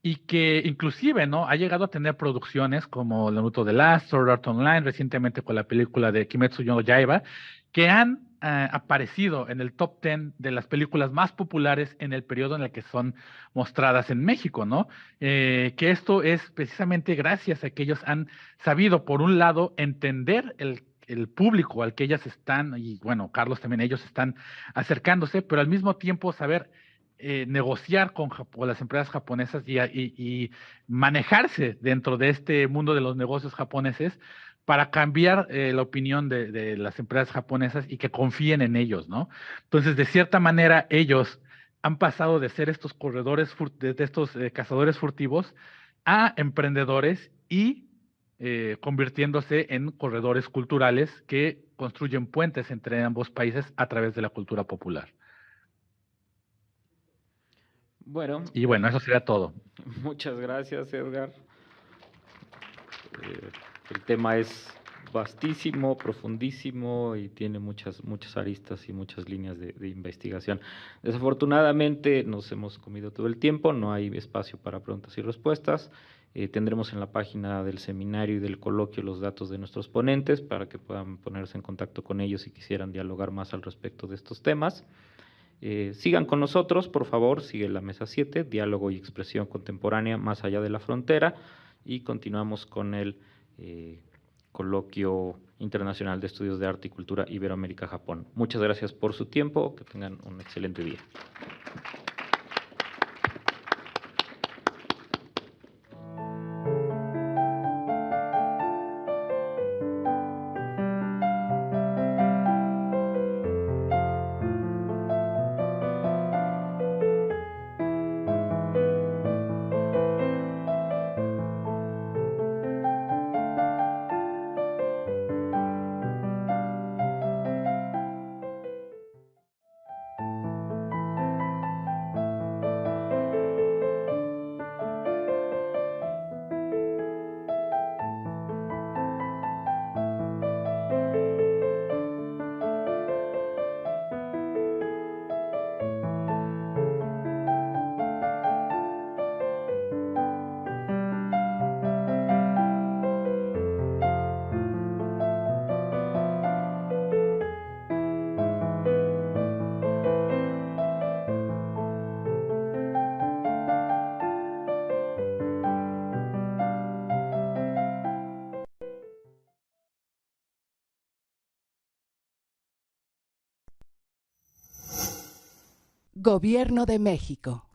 y que inclusive, ¿no? Ha llegado a tener producciones como Naruto The Last, Sword Art Online, recientemente con la película de Kimetsu no Yaiba, que han aparecido en el top 10 de las películas más populares en el periodo en el que son mostradas en México, ¿no? Que esto es precisamente gracias a que ellos han sabido, por un lado, entender el público al que ellas están, y bueno, Carlos también, ellos están acercándose, pero al mismo tiempo saber negociar con las empresas japonesas y manejarse dentro de este mundo de los negocios japoneses para cambiar la opinión de las empresas japonesas y que confíen en ellos, ¿no? Entonces, de cierta manera, ellos han pasado de ser estos corredores, de estos cazadores furtivos, a emprendedores y convirtiéndose en corredores culturales que construyen puentes entre ambos países a través de la cultura popular. Bueno, Y bueno, eso sería todo. muchas gracias, Edgar. El tema es vastísimo, profundísimo y tiene muchas aristas y muchas líneas de investigación. Desafortunadamente nos hemos comido todo el tiempo, no hay espacio para preguntas y respuestas. Tendremos en la página del seminario y del coloquio los datos de nuestros ponentes para que puedan ponerse en contacto con ellos si quisieran dialogar más al respecto de estos temas. Sigan con nosotros, por favor, sigue la mesa 7, Diálogo y Expresión Contemporánea más allá de la frontera, y continuamos con el Coloquio Internacional de Estudios de Arte y Cultura Iberoamérica-Japón. Muchas gracias por su tiempo, que tengan un excelente día. Gobierno de México.